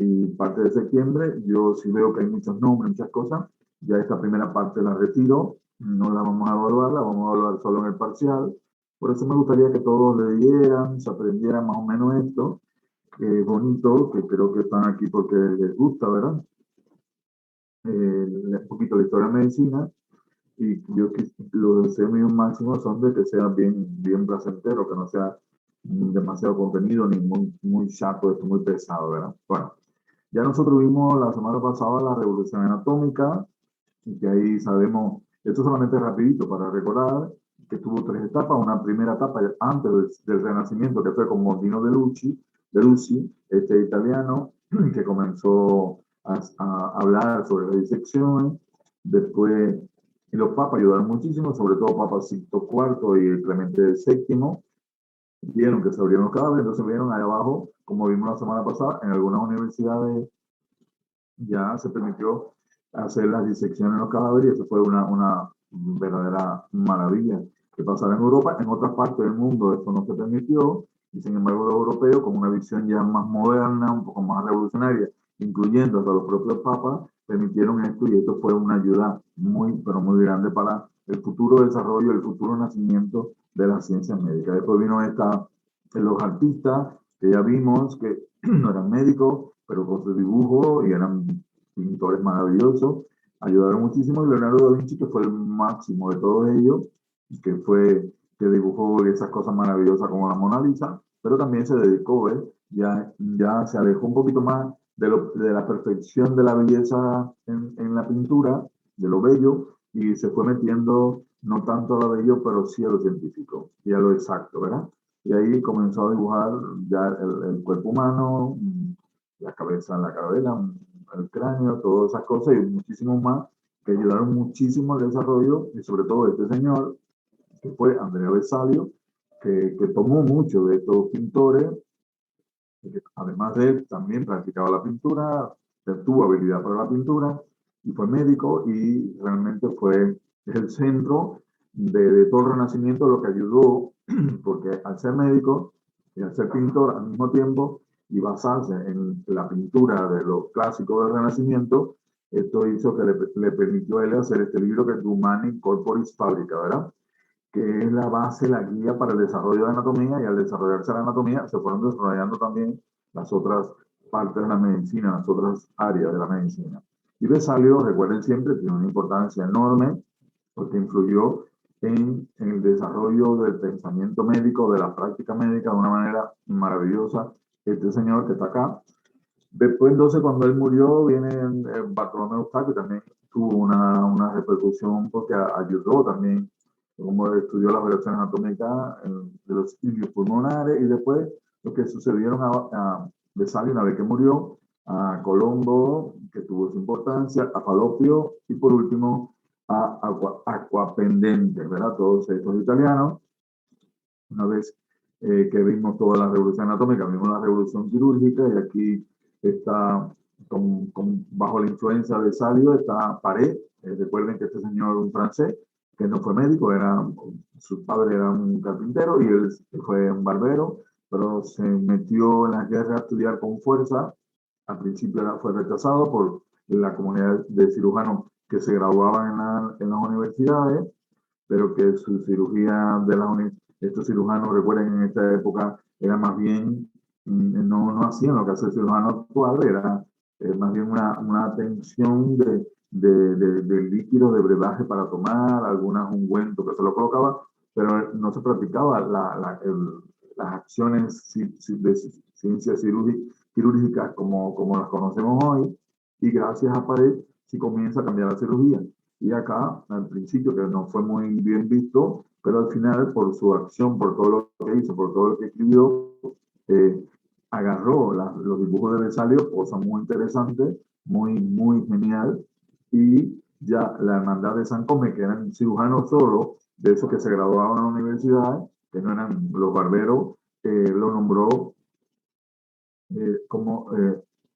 y parte de septiembre. Yo sí veo que hay muchos nombres, muchas cosas. Ya esta primera parte la retiro, no la vamos a evaluar, la vamos a evaluar solo en el parcial. Por eso me gustaría que todos leyeran, se aprendieran más o menos esto, que es bonito, que creo que están aquí porque les gusta, ¿verdad? Un poquito la historia de medicina, y yo los deseos míos máximos son de que sea bien placentero, que no sea demasiado contenido ni muy chato, esto muy pesado, ¿verdad? Bueno, ya nosotros vimos la semana pasada la revolución anatómica, y que ahí sabemos, esto solamente rapidito para recordar, que tuvo tres etapas. Una primera etapa antes del Renacimiento, que fue con Mondino de Luci, este italiano, que comenzó a hablar sobre la disección. Después, y los papas ayudaron muchísimo, sobre todo Papa Sixto IV y Clemente VII, vieron que se abrieron los cadáveres. Entonces vieron ahí abajo, como vimos la semana pasada, en algunas universidades ya se permitió hacer las disecciones en los cadáveres, y eso fue una verdadera maravilla que pasara en Europa. En otras partes del mundo esto no se permitió, y sin embargo los europeos, con una visión ya más moderna, un poco más revolucionaria, incluyendo hasta los propios papas, permitieron esto, y esto fue una ayuda muy, pero muy grande para el futuro desarrollo, el futuro nacimiento de la ciencia médica. Después vino los artistas, que ya vimos que no eran médicos, pero con su dibujo, y eran pintores maravillosos, ayudaron muchísimo. Y Leonardo da Vinci, que fue el máximo de todos ellos, que dibujó esas cosas maravillosas como la Mona Lisa, pero también se dedicó, ya se alejó un poquito más de la perfección de la belleza en la pintura, de lo bello, y se fue metiendo no tanto a lo bello, pero sí a lo científico y a lo exacto, ¿verdad? Y ahí comenzó a dibujar ya el cuerpo humano, la cabeza, la cadera, el cráneo, todas esas cosas y muchísimo más, que ayudaron muchísimo al desarrollo, y sobre todo este señor, que fue Andrea Vesalio, que tomó mucho de estos pintores, que además de él también practicaba la pintura, tuvo habilidad para la pintura, y fue médico, y realmente fue el centro de todo el Renacimiento, lo que ayudó, porque al ser médico y al ser pintor al mismo tiempo, y basarse en la pintura de los clásicos del Renacimiento, esto hizo que le permitió a él hacer este libro, que es Humani Corporis Fabrica, ¿verdad? Que es la base, la guía para el desarrollo de la anatomía, y al desarrollarse la anatomía se fueron desarrollando también las otras partes de la medicina, las otras áreas de la medicina. Y Vesalio, recuerden siempre, tiene una importancia enorme, porque influyó en el desarrollo del pensamiento médico, de la práctica médica, de una manera maravillosa. Este señor que está acá. Después, entonces, cuando él murió, viene Bartolomé Eustaquio, que también tuvo una repercusión, porque ayudó también, como estudió la variación anatómica de los ilios pulmonares. Y después, lo que sucedieron a Vesalio una vez que murió, a Colombo, que tuvo su importancia, a Falopio, y por último a Aquapendente, ¿verdad? Todos estos italianos. Una vez que vimos toda la revolución anatómica, vimos la revolución quirúrgica, y aquí está, bajo la influencia de Salio, está Paré. Recuerden que este señor, un francés, que no fue médico, su padre era un carpintero y él fue un barbero, pero se metió en la guerra a estudiar con fuerza. Al principio fue rechazado por la comunidad de cirujanos que se graduaban en las universidades, pero que su cirugía estos cirujanos, recuerden, en esta época era más bien, no hacían lo que hace el cirujano actual, era más bien una atención de líquidos de brebaje para tomar, algunas ungüentos que se lo colocaba, pero no se practicaba las acciones de ciencias quirúrgicas como las conocemos hoy. Y gracias a Pared sí comienza a cambiar la cirugía. Y acá, al principio, que no fue muy bien visto, pero al final, por su acción, por todo lo que hizo, por todo lo que escribió, eh, agarró los dibujos de Vesalio, cosa muy interesante, muy genial. Y ya la hermandad de San Come, que eran cirujanos solo, de esos que se graduaban en la universidad, que no eran los barberos, lo nombró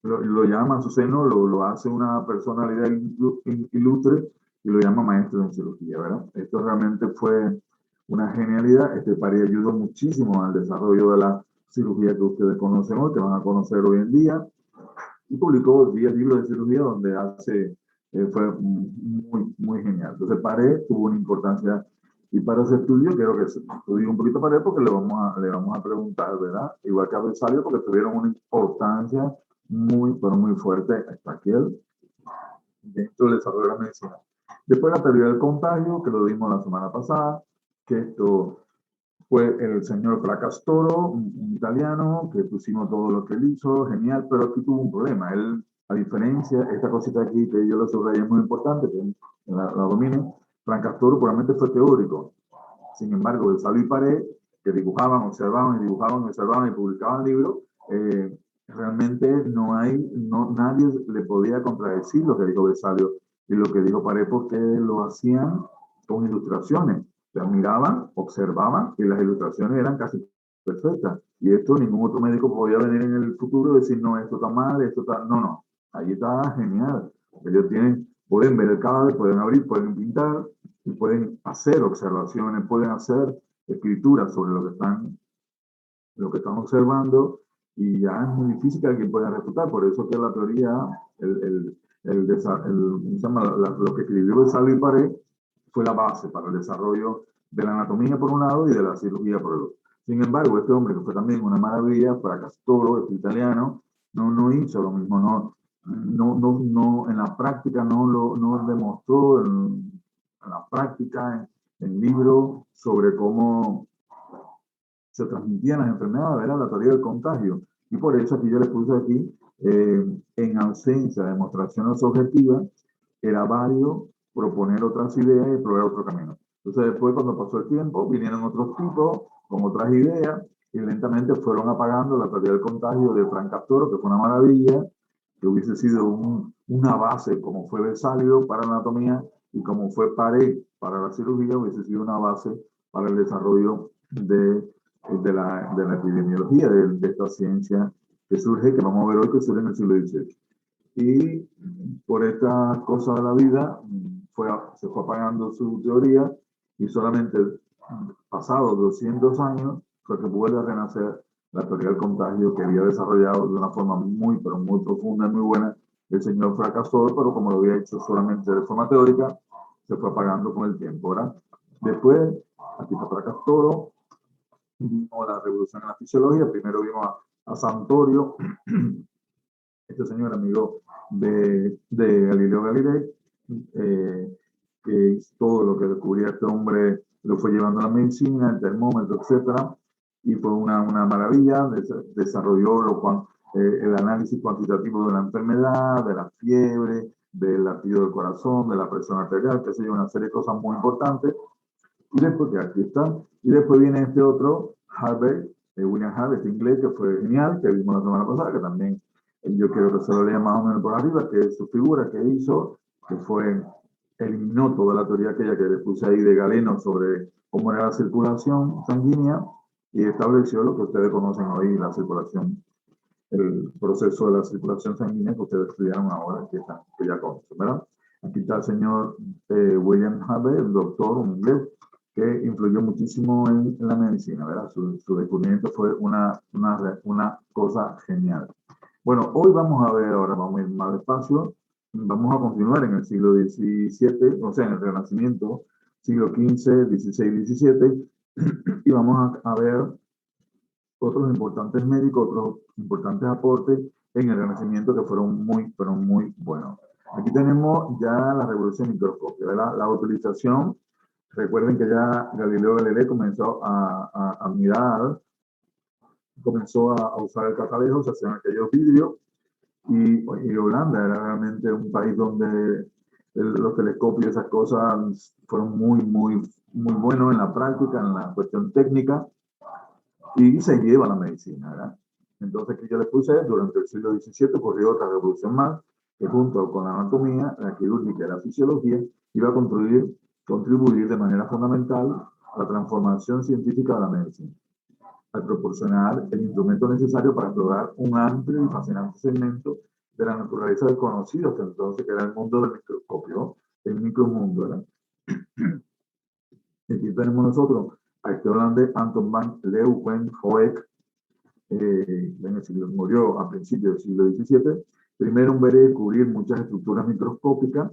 lo llama a su seno, lo hace una personalidad ilustre, y lo llama maestro en cirugía, ¿verdad? Esto realmente fue una genialidad. Este París ayudó muchísimo al desarrollo de la cirugía que ustedes conocen hoy, que van a conocer hoy en día. y publicó 10 libros de cirugía donde fue muy genial. Entonces, Paré tuvo una importancia. Y para ese estudio, quiero que estudie un poquito Paré porque le vamos a preguntar, ¿verdad? Igual que a Vesalio, porque tuvieron una importancia pero muy fuerte hasta aquí dentro del desarrollo de la medicina. Después la teoría del contagio, que lo dimos la semana pasada, que esto fue el señor Fracastoro, un italiano, que pusimos todo lo que él hizo, genial, pero aquí tuvo un problema. Él, a diferencia, esta cosita aquí que yo lo subrayé es muy importante, que la dominen, Fracastoro puramente fue teórico. Sin embargo, Vesalio y Pared, que dibujaban, observaban y dibujaban, observaban y publicaban libros, realmente nadie le podía contradecir lo que dijo Vesalio y lo que dijo Pared porque lo hacían con ilustraciones. O sea, miraban, observaban y las ilustraciones eran casi perfectas. Y esto ningún otro médico podía venir en el futuro y decir, no, esto está mal, esto está... No, no, ahí está genial. Ellos pueden ver el cadáver, pueden abrir, pueden pintar, y pueden hacer observaciones, pueden hacer escrituras sobre lo que están observando y ya es muy difícil que alguien pueda refutar. Por eso que la teoría, lo que escribió Vesalio y Pared fue la base para el desarrollo de la anatomía por un lado y de la cirugía por el otro. Sin embargo, este hombre que fue también una maravilla, Fracastoro, este italiano, no hizo lo mismo, en la práctica no demostró en la práctica, en libros sobre cómo se transmitían las enfermedades, era la teoría del contagio. Y por eso aquí yo les puse aquí, en ausencia de demostraciones objetivas, era válido proponer otras ideas y probar otro camino. Entonces después, cuando pasó el tiempo, vinieron otros tipos con otras ideas y lentamente fueron apagando la teoría del contagio de Frank Castoro, que fue una maravilla, que hubiese sido una base como fue Vesalio para la anatomía y como fue Pared para la cirugía, hubiese sido una base para el desarrollo de la epidemiología, de esta ciencia que surge, que vamos a ver hoy, que surge en el siglo XVIII. Y por esta cosa de la vida se fue apagando su teoría y solamente pasados 200 años fue que vuelve a renacer la teoría del contagio que había desarrollado de una forma pero muy profunda y muy buena el señor Fracastor, pero como lo había hecho solamente de forma teórica, se fue apagando con el tiempo, ¿verdad? Después, aquí está Fracastoro, vimos la revolución en la fisiología, primero vimos a Santorio, este señor amigo de Galileo Galilei, que todo lo que descubría este hombre lo fue llevando a la medicina, el termómetro, etcétera, y fue una maravilla, desarrolló el análisis cuantitativo de la enfermedad, de la fiebre, del latido del corazón, de la presión arterial, que se una serie de cosas muy importantes, y después, que aquí está, y después viene este otro, Harvey, William Harvey, este inglés, que fue genial, que vimos la semana pasada, que también yo quiero que se lo lea más o menos por arriba, que es su figura que hizo, que eliminó toda la teoría aquella que le puse ahí de Galeno sobre cómo era la circulación sanguínea y estableció lo que ustedes conocen hoy, la circulación, el proceso de la circulación sanguínea que ustedes estudiaron ahora, que ya conocen, ¿verdad? Aquí está el señor William Harvey, el doctor, un inglés, que influyó muchísimo en la medicina, ¿verdad? Su descubrimiento fue una cosa genial. Bueno, hoy vamos a ver, ahora vamos a ir más despacio, vamos a continuar en el siglo XVII, o sea, en el Renacimiento, siglo XV, XVI, XVII, y vamos a ver otros importantes médicos, otros importantes aportes en el Renacimiento que fueron pero muy buenos. Aquí tenemos ya la revolución microscópica, la utilización. Recuerden que ya Galileo Galilei comenzó a mirar, comenzó a usar el catalejo, se hacían aquellos vidrios, y Holanda era realmente un país donde los telescopios y esas cosas fueron muy buenos en la práctica, en la cuestión técnica, y se lleva la medicina, ¿verdad? Entonces, que yo les puse, durante el siglo XVII ocurrió otra revolución más, que junto con la anatomía, la quirúrgica y la fisiología, iba a contribuir de manera fundamental a la transformación científica de la medicina, al proporcionar el instrumento necesario para explorar un amplio y fascinante segmento de la naturaleza desconocido hasta entonces, que era el mundo del microscopio, el micromundo, ¿verdad? Aquí tenemos nosotros a este holandés Anton van Leeuwenhoek, murió a principios del siglo XVII, Primero, un ver y descubrir muchas estructuras microscópicas,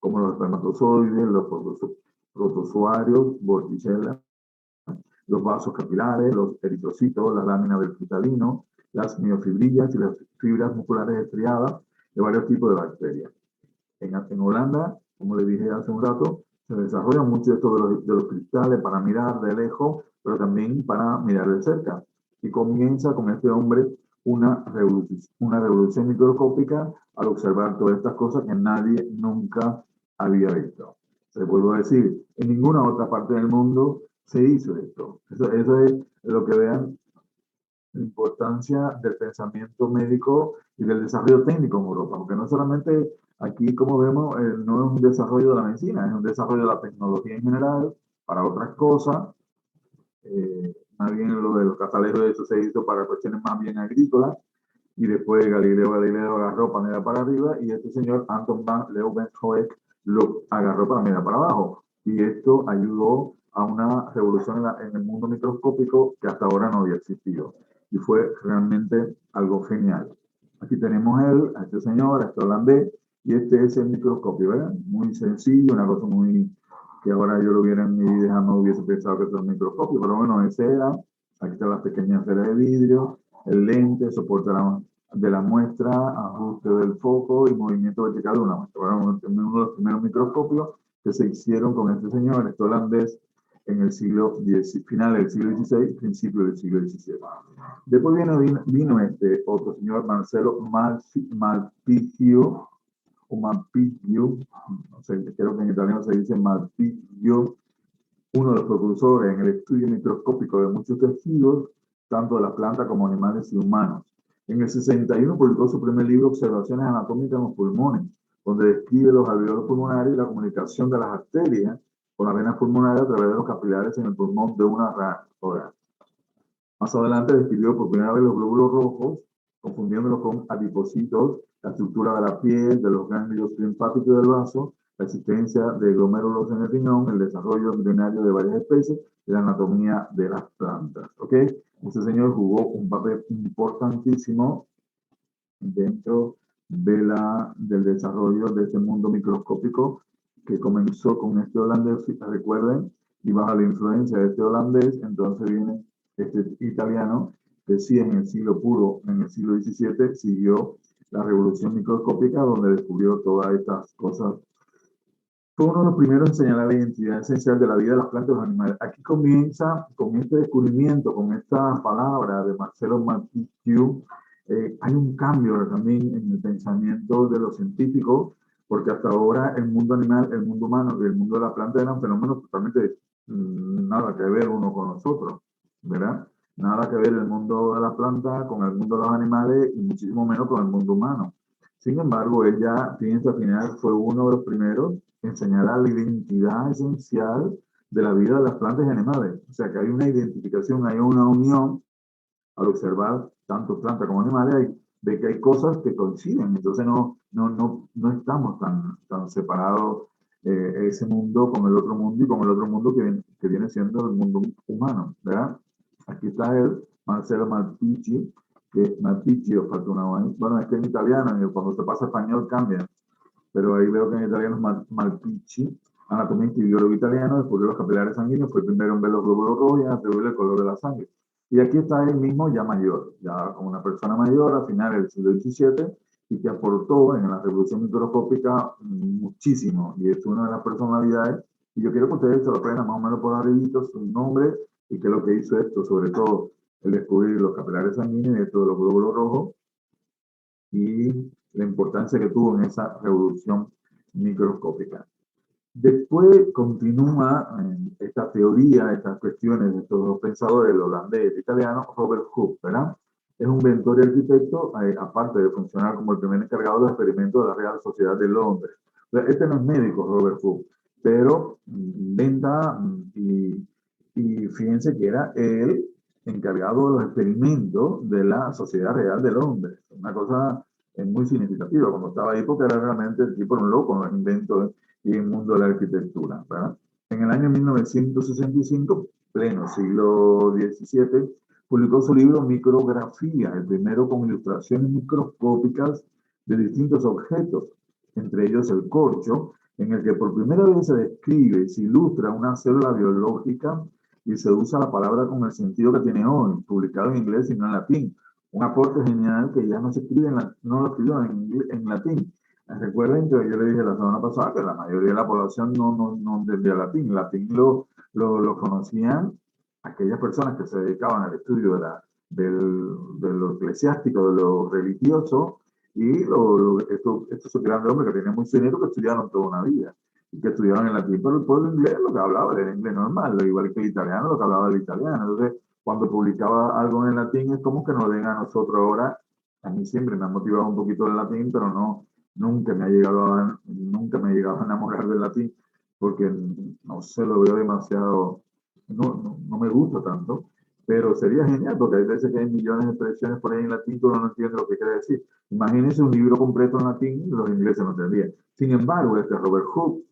como los espermatozoides, los protozoarios, vorticelas, los vasos capilares, los eritrocitos, las láminas del cristalino, las miofibrillas y las fibras musculares estriadas de varios tipos de bacterias. En Holanda, como le dije hace un rato, se desarrolla mucho esto de los cristales para mirar de lejos, pero también para mirar de cerca. Y comienza con este hombre una revolución microscópica al observar todas estas cosas que nadie nunca había visto. Se vuelvo a decir, en ninguna otra parte del mundo se hizo esto. Eso es lo que vean la importancia del pensamiento médico y del desarrollo técnico en Europa, porque no solamente aquí, como vemos, no es un desarrollo de la medicina, es un desarrollo de la tecnología en general para otras cosas. Más bien lo de los catalejos, de eso se hizo para cuestiones más bien agrícolas, y después Galileo agarró para mirar para arriba, y este señor Anton van Leeuwenhoek lo agarró para mirar para abajo. Y esto ayudó a una revolución en el mundo microscópico que hasta ahora no había existido. Y fue realmente algo genial. Aquí tenemos a este señor, a este holandés, y este es el microscopio, ¿verdad? Muy sencillo, una cosa muy que ahora yo lo hubiera en mi vida, no hubiese pensado que era un microscopio, pero bueno, ese era. Aquí está la pequeña esfera de vidrio, el lente, soporte de la muestra, ajuste del foco y movimiento vertical de una muestra. Bueno, uno de los primeros microscopios que se hicieron con este señor, este holandés, en el final del siglo XVI, principio del siglo XVII. Después vino este otro señor, Marcelo Malpigio, o Malpigio, no sé, creo que en italiano se dice Malpigio, uno de los precursores en el estudio microscópico de muchos tejidos, tanto de las plantas como animales y humanos. En el 61 publicó su primer libro, Observaciones anatómicas en los pulmones, donde describe los alveolos pulmonares y la comunicación de las arterias con las venas pulmonares a través de los capilares en el pulmón de una rana. Más adelante describió por primera vez los glóbulos rojos, confundiéndolos con adipocitos, la estructura de la piel, de los ganglios linfáticos del vaso, la existencia de glomérulos en el riñón, el desarrollo embrionario de varias especies y la anatomía de las plantas. ¿Ok? Este señor jugó un papel importantísimo dentro del desarrollo de este mundo microscópico que comenzó con este holandés, recuerden, y bajo la influencia de este holandés, entonces viene este italiano que sí en el siglo puro, en el siglo XVII, siguió la revolución microscópica donde descubrió todas estas cosas. Fue uno de los primeros en señalar la identidad esencial de la vida de las plantas y los animales. Aquí comienza con este descubrimiento, con esta palabra de Marcelo Malpighiu, hay un cambio también en el pensamiento de los científicos, porque hasta ahora el mundo animal, el mundo humano y el mundo de la planta eran fenómenos totalmente nada que ver uno con nosotros, ¿verdad? Nada que ver el mundo de la planta con el mundo de los animales y muchísimo menos con el mundo humano. Sin embargo, ella, fíjense, al final fue uno de los primeros en señalar la identidad esencial de la vida de las plantas y animales. O sea, que hay una identificación, hay una unión al observar tanto plantas como animales, de que hay cosas que coinciden. Entonces no estamos tan separados ese mundo con el otro mundo y con el otro mundo que viene siendo el mundo humano, ¿verdad? Aquí está él, Marcelo Malpighi, que Malpighi, falta una bueno, es que en italiano, cuando se pasa a español cambia, pero ahí veo que en italiano es Malpighi, anatomista y biólogo italiano, descubrió los capilares sanguíneos, fue el primero en ver los glóbulos rojos y en atribuirle el color de la sangre. Y aquí está él mismo ya mayor, ya como una persona mayor a finales del siglo XVII y que aportó en la revolución microscópica muchísimo. Y es una de las personalidades, y yo quiero que ustedes se lo aprendan más o menos por arribito, su nombre y qué es lo que hizo esto, sobre todo el descubrir los capilares sanguíneos y esto de los glóbulos rojos y la importancia que tuvo en esa revolución microscópica. Después continúa esta teoría, estas cuestiones de estos dos pensadores, el holandés y el italiano, Robert Hooke, ¿verdad? Es un inventor y arquitecto, aparte de funcionar como el primer encargado del experimento de la Real Sociedad de Londres. Este no es médico, Robert Hooke, pero inventa y fíjense que era él encargado de los experimentos de la Sociedad Real de Londres. Una cosa muy significativa cuando estaba ahí, porque era realmente el tipo un loco en los inventos y en el mundo de la arquitectura, ¿verdad? En el año 1965, pleno siglo XVII, publicó su libro Micrografía, el primero con ilustraciones microscópicas de distintos objetos, entre ellos el corcho, en el que por primera vez se describe y se ilustra una célula biológica y se usa la palabra con el sentido que tiene hoy, publicado en inglés y no en latín. Un aporte genial que ya no se escribe no lo escribió en latín. Recuerden que yo le dije la semana pasada que la mayoría de la población no entendía latín. Latín lo conocían aquellas personas que se dedicaban al estudio de lo eclesiástico, de lo religioso, y estos grandes hombres que tenían mucho dinero que estudiaron toda una vida y que estudiaban en latín, pero el pueblo inglés lo que hablaba era inglés normal, igual que el italiano lo que hablaba el italiano. Entonces, cuando publicaba algo en latín es como que nos den a nosotros ahora. A mí siempre me ha motivado un poquito el latín, pero nunca me ha nunca me ha llegado a enamorar del latín, porque no sé, lo veo demasiado, no me gusta tanto. Pero sería genial, porque hay veces que hay millones de expresiones por ahí en latín que uno no entiende lo que quiere decir. Imagínense un libro completo en latín, los ingleses no entendían. Sin embargo, Robert Hooke,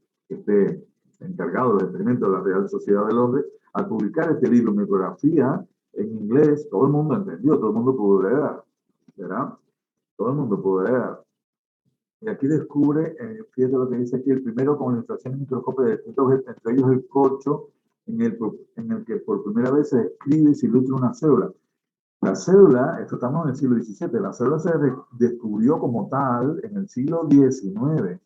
encargado del experimento de la Real Sociedad de Londres, al publicar este libro, Micrografía, en inglés, todo el mundo entendió, todo el mundo pudo leer, ¿verdad? Todo el mundo pudo leer. Y aquí descubre, fíjate lo que dice aquí, el primero con ilustraciones microscópicas de distintos objetos, entre ellos el corcho, en el que por primera vez se describe y se ilustra una célula. La célula, esto estamos en el siglo XVII, la célula se descubrió como tal en el siglo XIX,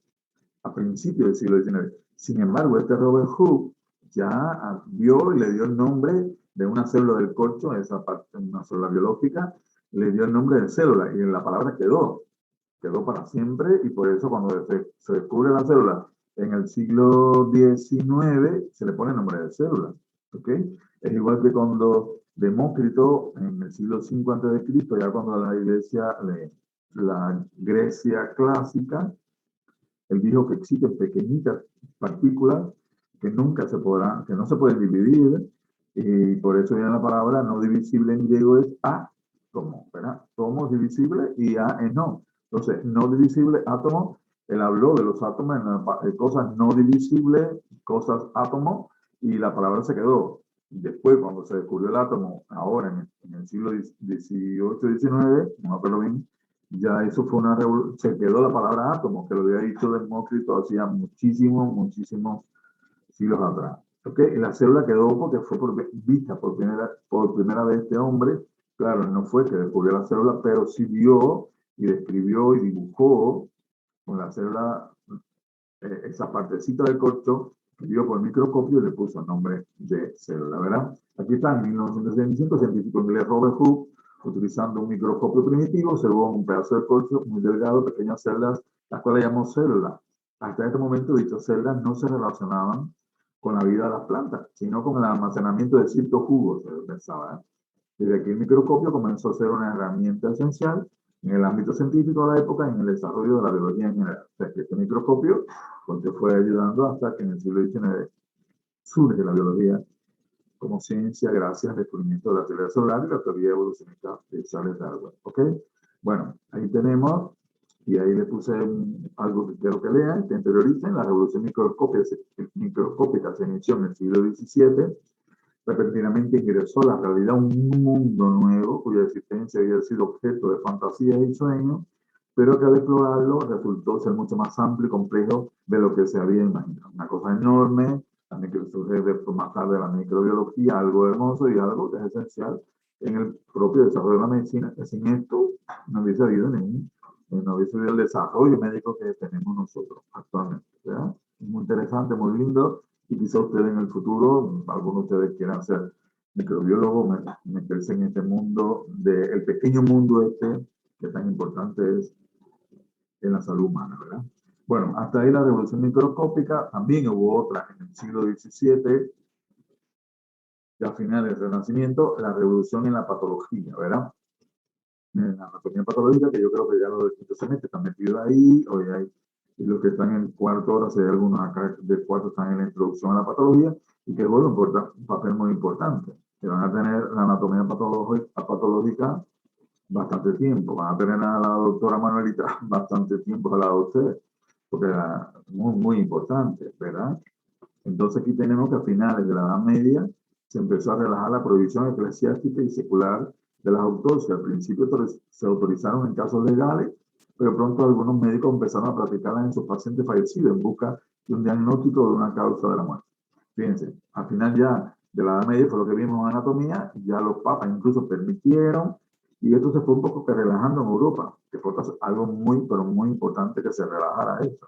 a principios del siglo XIX. Sin embargo, Robert Hooke ya vio y le dio el nombre de una célula del corcho, esa parte, una célula biológica, le dio el nombre de célula y la palabra quedó para siempre, y por eso cuando se descubre la célula en el siglo XIX se le pone el nombre de célula. ¿Okay? Es igual que cuando Demócrito en el siglo V a.C., ya cuando la Grecia clásica, él dijo que existen pequeñitas partículas que que no se pueden dividir, y por eso viene la palabra no divisible en griego es átomo, ¿verdad? Tomo es divisible y A es no. Entonces, no divisible, átomo, él habló de los átomos en cosas no divisibles, cosas átomo, y la palabra se quedó. Después, cuando se descubrió el átomo, ahora en el siglo XVIII, XIX, no me acuerdo bien, ya eso fue una revolución, se quedó la palabra átomo, que lo había dicho Demócrito hacía muchísimos siglos atrás. ¿Okay? Y la célula quedó porque fue vista por primera vez este hombre. Claro, no fue que descubrió la célula, pero sí vio y describió y dibujó con la célula esa partecita del corcho que vio por microscopio y le puso el nombre de célula, ¿verdad? Aquí está, en 1965, el científico inglés Robert Hooke, utilizando un microscopio primitivo, observó un pedazo de corcho muy delgado, pequeñas células, las cuales llamó células. Hasta este momento, dichas células no se relacionaban con la vida de las plantas, sino con el almacenamiento de ciertos jugos, se pensaba. Desde aquí el microscopio comenzó a ser una herramienta esencial en el ámbito científico de la época y en el desarrollo de la biología en general. O sea, que este microscopio pues, fue ayudando hasta que en el siglo XIX surge la biología como ciencia gracias al descubrimiento de la teoría celular y la teoría evolucionista de Charles Darwin. ¿Ok? Bueno, ahí tenemos, y ahí le puse algo que quiero que lean, que interioricen. La revolución microscópica se inició en el siglo XVII. Repentinamente ingresó a la realidad un mundo nuevo cuya existencia había sido objeto de fantasías y sueños, pero que al explorarlo resultó ser mucho más amplio y complejo de lo que se había imaginado. Una cosa enorme, también que surge más tarde la microbiología, algo hermoso y algo que es esencial en el propio desarrollo de la medicina. Sin esto no hubiese habido el desarrollo médico que tenemos nosotros actualmente. ¿Verdad? Muy interesante, muy lindo. Y quizá ustedes en el futuro, algunos de ustedes quieran ser microbiólogos, meterse en este mundo, el pequeño mundo que tan importante es en la salud humana, ¿verdad? Bueno, hasta ahí la revolución microscópica. También hubo otra en el siglo XVII, ya a finales del Renacimiento, la revolución en la patología, ¿verdad? En la anatomía patológica, que yo creo que ya los de están metidos ahí, y los que están en el cuarto, ahora si hay algunos acá del cuarto están en la introducción a la patología, y que juegan un papel muy importante. Que van a tener la anatomía patológica bastante tiempo, van a tener a la doctora Manuelita bastante tiempo al lado de ustedes, porque era muy importante, ¿verdad? Entonces aquí tenemos que a finales de la Edad Media se empezó a relajar la prohibición eclesiástica y secular de las autopsias. Al principio se autorizaron en casos legales pero pronto algunos médicos empezaron a practicarla en sus pacientes fallecidos en busca de un diagnóstico de una causa de la muerte. Fíjense, al final ya de la Edad Media fue lo que vimos en anatomía, ya los papas incluso permitieron, y esto se fue un poco que relajando en Europa, que fue algo muy, pero muy importante que se relajara eso,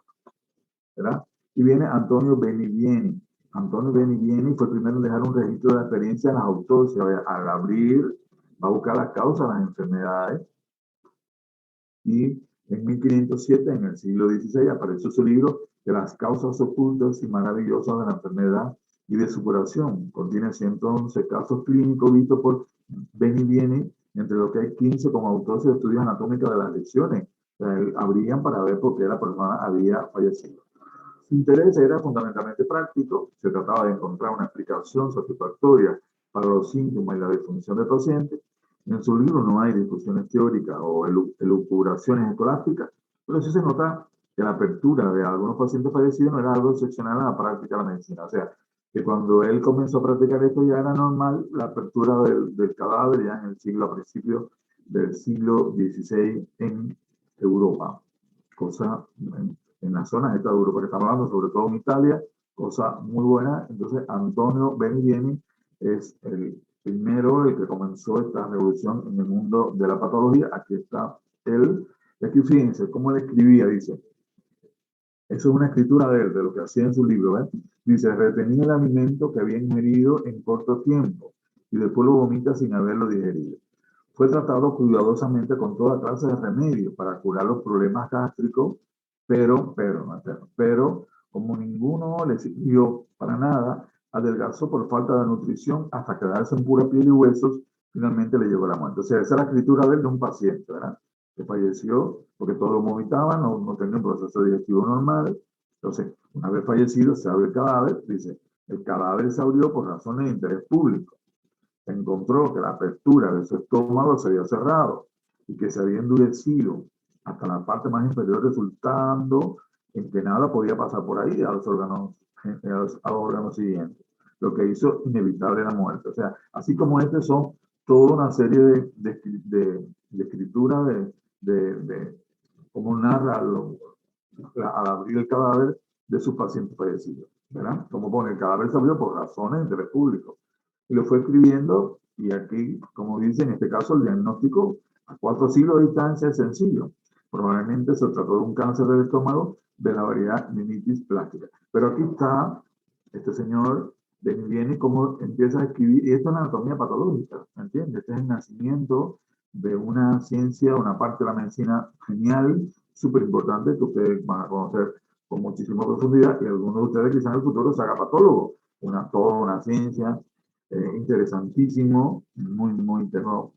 ¿verdad? Y viene Antonio Benivieni. Antonio Benivieni fue el primero en dejar un registro de la experiencia en las autopsias. Al abrir, va a buscar las causas de las enfermedades, y en 1507, en el siglo XVI, apareció su libro de las causas ocultas y maravillosas de la enfermedad y de su curación. Contiene 111 casos clínicos vistos por Benivieni, entre los que hay 15 como autores de estudios anatómicos de las lesiones. O sea, abrían para ver por qué la persona había fallecido. Su interés era fundamentalmente práctico, se trataba de encontrar una explicación satisfactoria para los síntomas y la disfunción del paciente. En su libro no hay discusiones teóricas o elucubraciones escolásticas, pero sí se nota que la apertura de algunos pacientes fallecidos no era algo excepcional en la práctica de la medicina. O sea, que cuando él comenzó a practicar esto ya era normal la apertura del cadáver ya en el siglo, a principios del siglo XVI en Europa, cosa en las zonas de Europa que estamos hablando, sobre todo en Italia, cosa muy buena. Entonces, Antonio Benivieni es el primero, el que comenzó esta revolución en el mundo de la patología. Aquí está él. Y aquí fíjense cómo él escribía, dice, eso es una escritura de él, de lo que hacía en su libro, ¿eh? Dice, retenía el alimento que había ingerido en corto tiempo y después lo vomita sin haberlo digerido. Fue tratado cuidadosamente con toda clase de remedios para curar los problemas gástricos, pero como ninguno le sirvió para nada, adelgazó por falta de nutrición hasta quedarse en pura piel y huesos, finalmente le llegó la muerte. O sea, esa es la escritura de él de un paciente, ¿verdad? Que falleció porque todo lo vomitaba, no tenía un proceso digestivo normal. Entonces, una vez fallecido, se abre el cadáver, dice, el cadáver se abrió por razones de interés público. Se encontró que la apertura de su estómago se había cerrado y que se había endurecido hasta la parte más inferior, resultando en que nada podía pasar por ahí a los órganos siguientes, lo que hizo inevitable la muerte. O sea, así como este son toda una serie de escrituras de cómo narra al abrir el cadáver de sus pacientes fallecidos, ¿verdad? Como pone, el cadáver se abrió por razones de interés público. Y lo fue escribiendo, y aquí, como dice, en este caso, el diagnóstico a 4 siglos de distancia es sencillo. Probablemente se trató de un cáncer del estómago de la variedad meningitis plástica. Pero aquí está este señor viene cómo empieza a escribir, y esto es la anatomía patológica, ¿me entiendes? Este es el nacimiento de una ciencia, una parte de la medicina genial, súper importante, que ustedes van a conocer con muchísima profundidad, y algunos de ustedes quizás en el futuro se haga patólogo, toda una ciencia, interesantísimo, tengo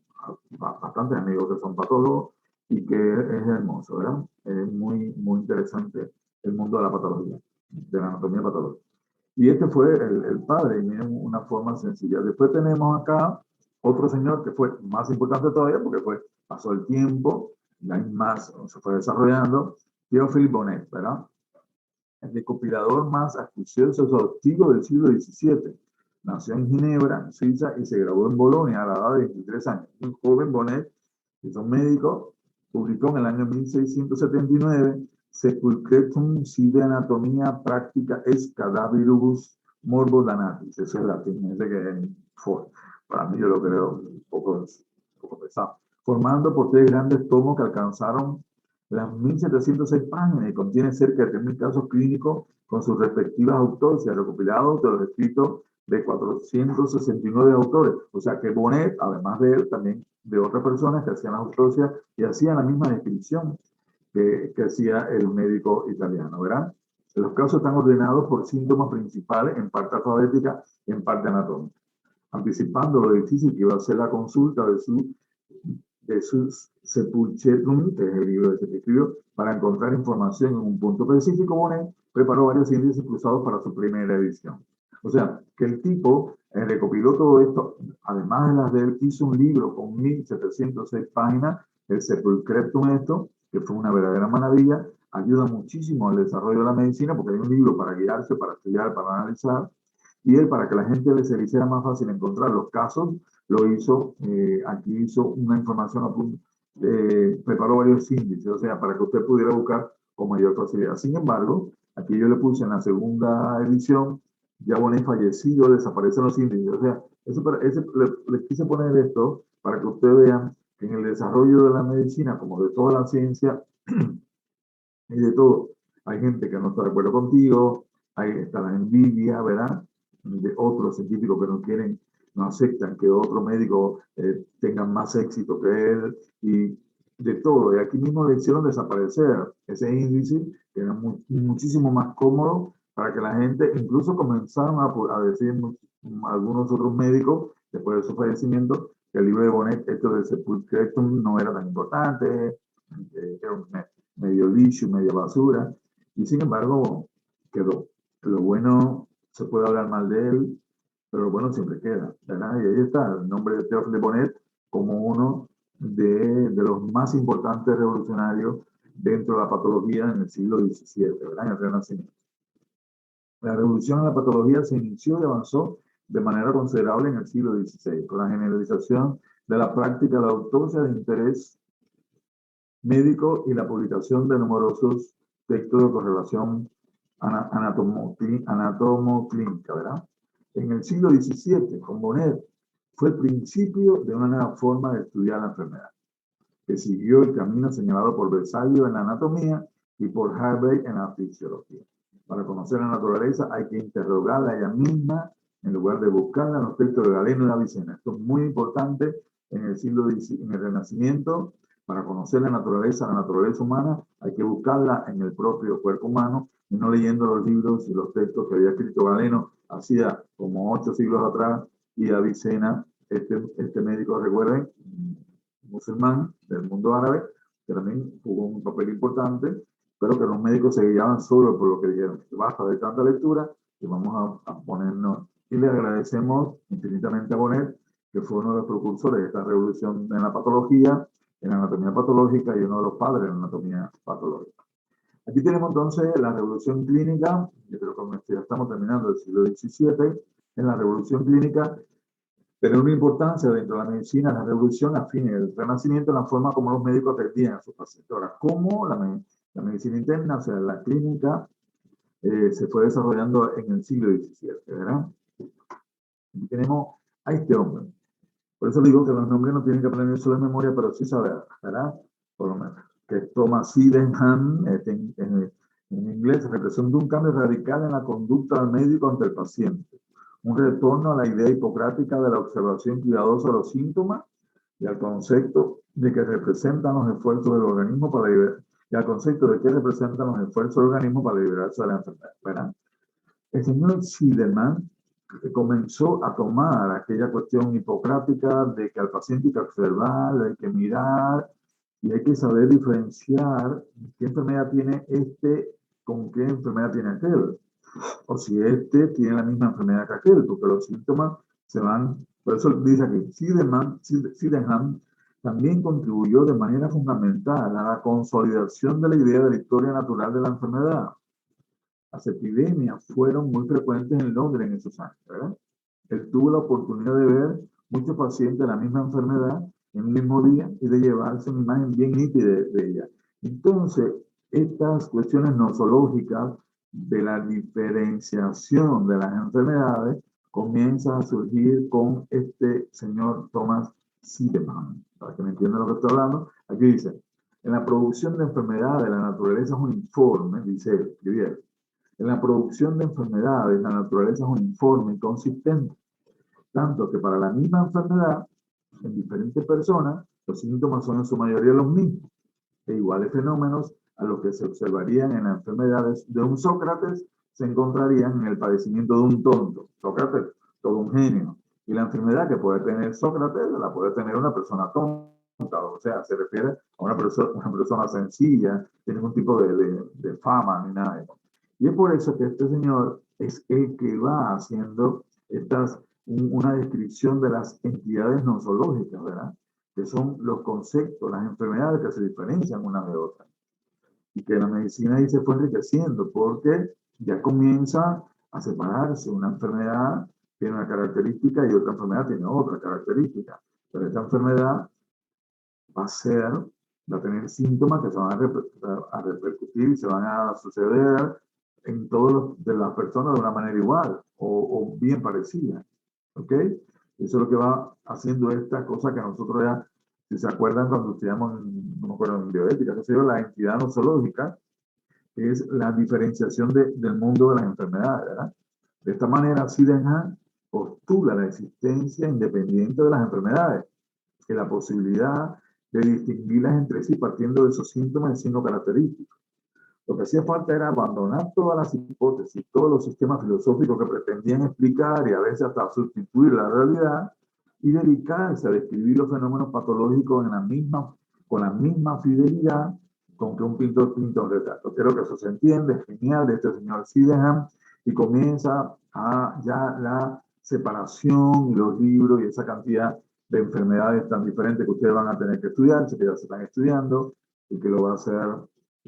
bastantes amigos que son patólogos, y que es hermoso, ¿verdad? Es muy interesante el mundo de la patología, de la anatomía patológica. Y este fue el padre, y miren una forma sencilla. Después tenemos acá otro señor que fue más importante todavía, porque pasó el tiempo, y hay más, se fue desarrollando, Théophile Bonnet, ¿verdad? El recopilador más acucioso y exhaustivo del siglo XVII. Nació en Ginebra, Suiza, y se graduó en Bolonia a la edad de 23 años. Un joven Bonnet, que es un médico, publicó en el año 1679 Sepulcretum sive anatomia practica es cadaveribus morbo danatis. Eso es latín, ese que para mí yo lo creo un poco pesado. Formando por 3 grandes tomos que alcanzaron las 1.706 páginas y contiene cerca de 3.000 casos clínicos con sus respectivas autopsias recopilados de los escritos de 469 autores. O sea que Bonnet, además de él, también de otras personas que hacían las autopsias y hacían la misma descripción que hacía el médico italiano, ¿verdad? Los casos están ordenados por síntomas principales, en parte alfabética, en parte anatómica, anticipando lo difícil que iba a ser la consulta de sus Sepulchretum, que es el libro que escribió, para encontrar información en un punto específico. Bonnet preparó varios índices cruzados para su primera edición. O sea, que el tipo recopiló todo esto, además de las de él, hizo un libro con 1.706 páginas, el Sepulcretum esto, que fue una verdadera maravilla, ayuda muchísimo al desarrollo de la medicina, porque hay un libro para guiarse, para estudiar, para analizar, y él, para que la gente se le hiciera más fácil encontrar los casos, lo hizo, aquí hizo una información preparó varios índices, o sea, para que usted pudiera buscar con mayor facilidad. Sin embargo, aquí yo le puse en la segunda edición, ya Bonet fallecido, desaparecen los índices. O sea, le quise poner esto para que usted vea que en el desarrollo de la medicina, como de toda la ciencia y de todo, hay gente que no está de acuerdo contigo, ahí está la envidia, ¿verdad? De otros científicos que no quieren, no aceptan que otro médico tenga más éxito que él y de todo. Y aquí mismo le hicieron desaparecer ese índice, que era muchísimo más cómodo para que la gente, incluso comenzaron a decir algunos otros médicos, después de su fallecimiento, que el libro de Bonet, esto del sepulcretum, no era tan importante, era un medio vicio, media basura, y sin embargo quedó. Lo bueno, se puede hablar mal de él, pero lo bueno siempre queda, ¿verdad? Y ahí está el nombre de Théophile Bonnet como uno de los más importantes revolucionarios dentro de la patología en el siglo XVII, ¿verdad? En el Renacimiento. La revolución en la patología se inició y avanzó de manera considerable en el siglo XVI, con la generalización de la práctica de la autopsia de interés médico y la publicación de numerosos textos de correlación anatomoclínica, ¿verdad? En el siglo XVII, con Bonnet, fue el principio de una nueva forma de estudiar la enfermedad, que siguió el camino señalado por Besalio en la anatomía y por Harvey en la fisiología. Para conocer la naturaleza hay que interrogarla a ella misma en lugar de buscarla en los textos de Galeno y Avicena. Esto es muy importante en el siglo XIX, en el Renacimiento. Para conocer la naturaleza humana, hay que buscarla en el propio cuerpo humano y no leyendo los libros y los textos que había escrito Galeno hacía como 8 siglos atrás y Avicena, este médico, recuerden, musulmán del mundo árabe, que también jugó un papel importante, pero que los médicos se guiaban solo por lo que dijeron. Basta de tanta lectura y vamos a ponernos. Y le agradecemos infinitamente a Bonnet, que fue uno de los precursores de esta revolución en la patología, en la anatomía patológica y uno de los padres de la anatomía patológica. Aquí tenemos entonces la revolución clínica, yo creo que ya estamos terminando el siglo XVII, en la revolución clínica tener una importancia dentro de la medicina, la revolución a fines del Renacimiento, la forma como los médicos atendían a sus pacientes. Ahora, cómo la medicina interna, o sea, la clínica, se fue desarrollando en el siglo XVII, ¿verdad? Aquí tenemos a este hombre. Por eso digo que los nombres no tienen que aprender solo de memoria, pero sí saber, ¿verdad? Por lo menos. Que Thomas Sydenham, en inglés, representa un cambio radical en la conducta del médico ante el paciente. Un retorno a la idea hipocrática de la observación cuidadosa de los síntomas y al concepto de que representan los esfuerzos del organismo para liberar, y al concepto de que representan los esfuerzos del organismo para liberarse de la enfermedad, ¿verdad? El señor Sydenham comenzó a tomar aquella cuestión hipocrática de que al paciente hay que observar, hay que mirar y hay que saber diferenciar qué enfermedad tiene este con qué enfermedad tiene aquel. O si este tiene la misma enfermedad que aquel, porque los síntomas se van. Por eso dice aquí, Sydenham también contribuyó de manera fundamental a la consolidación de la idea de la historia natural de la enfermedad. Las epidemias fueron muy frecuentes en Londres en esos años, ¿verdad? Él tuvo la oportunidad de ver muchos pacientes de la misma enfermedad en un mismo día y de llevarse una imagen bien nítida de ella. Entonces, estas cuestiones nosológicas de la diferenciación de las enfermedades comienzan a surgir con este señor Thomas Sydenham. Para que me entiendan lo que estoy hablando, aquí dice, en la producción de enfermedades la naturaleza es uniforme, dice él, en la producción de enfermedades, la naturaleza es uniforme y consistente, tanto que para la misma enfermedad, en diferentes personas, los síntomas son en su mayoría los mismos, e iguales fenómenos a los que se observarían en las enfermedades de un Sócrates se encontrarían en el padecimiento de un tonto. Sócrates, todo un genio. Y la enfermedad que puede tener Sócrates la puede tener una persona tonta. O sea, se refiere a una persona sencilla, sin ningún tipo de fama ni nada de eso. Y es por eso que este señor es el que va haciendo una descripción de las entidades nosológicas, ¿verdad? Que son los conceptos, las enfermedades que se diferencian una de otra. Y que la medicina ahí se fue enriqueciendo porque ya comienza a separarse. Una enfermedad tiene una característica y otra enfermedad tiene otra característica. Pero esta enfermedad va a tener síntomas que se van a repercutir y se van a suceder en todas las personas de una manera igual o bien parecida. ¿Ok? Eso es lo que va haciendo esta cosa que nosotros ya, si se acuerdan cuando estudiamos, no me acuerdo, en bioética, que se llama la entidad nosológica, es la diferenciación del mundo de las enfermedades, ¿verdad? De esta manera, Sydenham postula la existencia independiente de las enfermedades, que la posibilidad de distinguirlas entre sí partiendo de esos síntomas y signos característicos. Lo que hacía falta era abandonar todas las hipótesis, todos los sistemas filosóficos que pretendían explicar y a veces hasta sustituir la realidad y dedicarse a describir los fenómenos patológicos con la misma fidelidad con que un pintor pinta un retrato. Creo que eso se entiende, es genial, de este señor Sydenham, y comienza ya la separación y los libros y esa cantidad de enfermedades tan diferentes que ustedes van a tener que estudiar, que ya se están estudiando y que lo va a hacer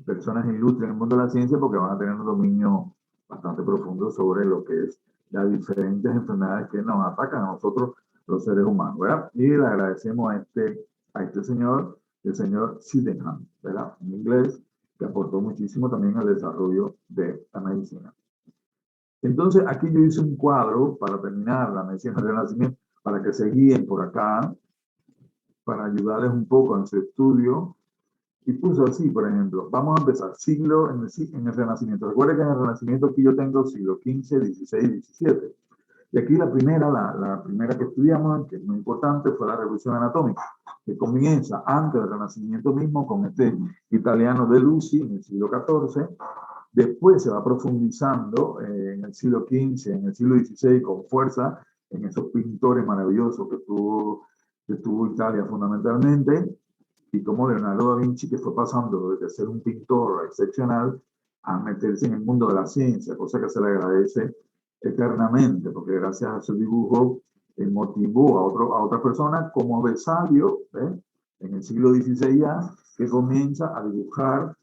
personas ilustres en el mundo de la ciencia porque van a tener un dominio bastante profundo sobre lo que es las diferentes enfermedades que nos atacan a nosotros los seres humanos, ¿verdad? Y le agradecemos a este señor, el señor Sydenham, ¿verdad? En inglés, que aportó muchísimo también al desarrollo de la medicina. Entonces, aquí yo hice un cuadro para terminar la medicina del Renacimiento, para que se guíen por acá, para ayudarles un poco en su estudio. Y puso así, por ejemplo, vamos a empezar, siglo en el Renacimiento. Recuerden que en el Renacimiento aquí yo tengo siglo XV, XVI, XVII. Y aquí la primera que estudiamos, que es muy importante, fue la Revolución Anatómica, que comienza antes del Renacimiento mismo con este italiano De Lucy en el siglo XIV. Después se va profundizando en el siglo XV, en el siglo XVI con fuerza, en esos pintores maravillosos que tuvo Italia fundamentalmente, y como Leonardo da Vinci, que fue pasando de ser un pintor excepcional a meterse en el mundo de la ciencia, cosa que se le agradece eternamente, porque gracias a su dibujo motivó a otra persona como Vesalio, en el siglo XVI ya, que comienza a dibujar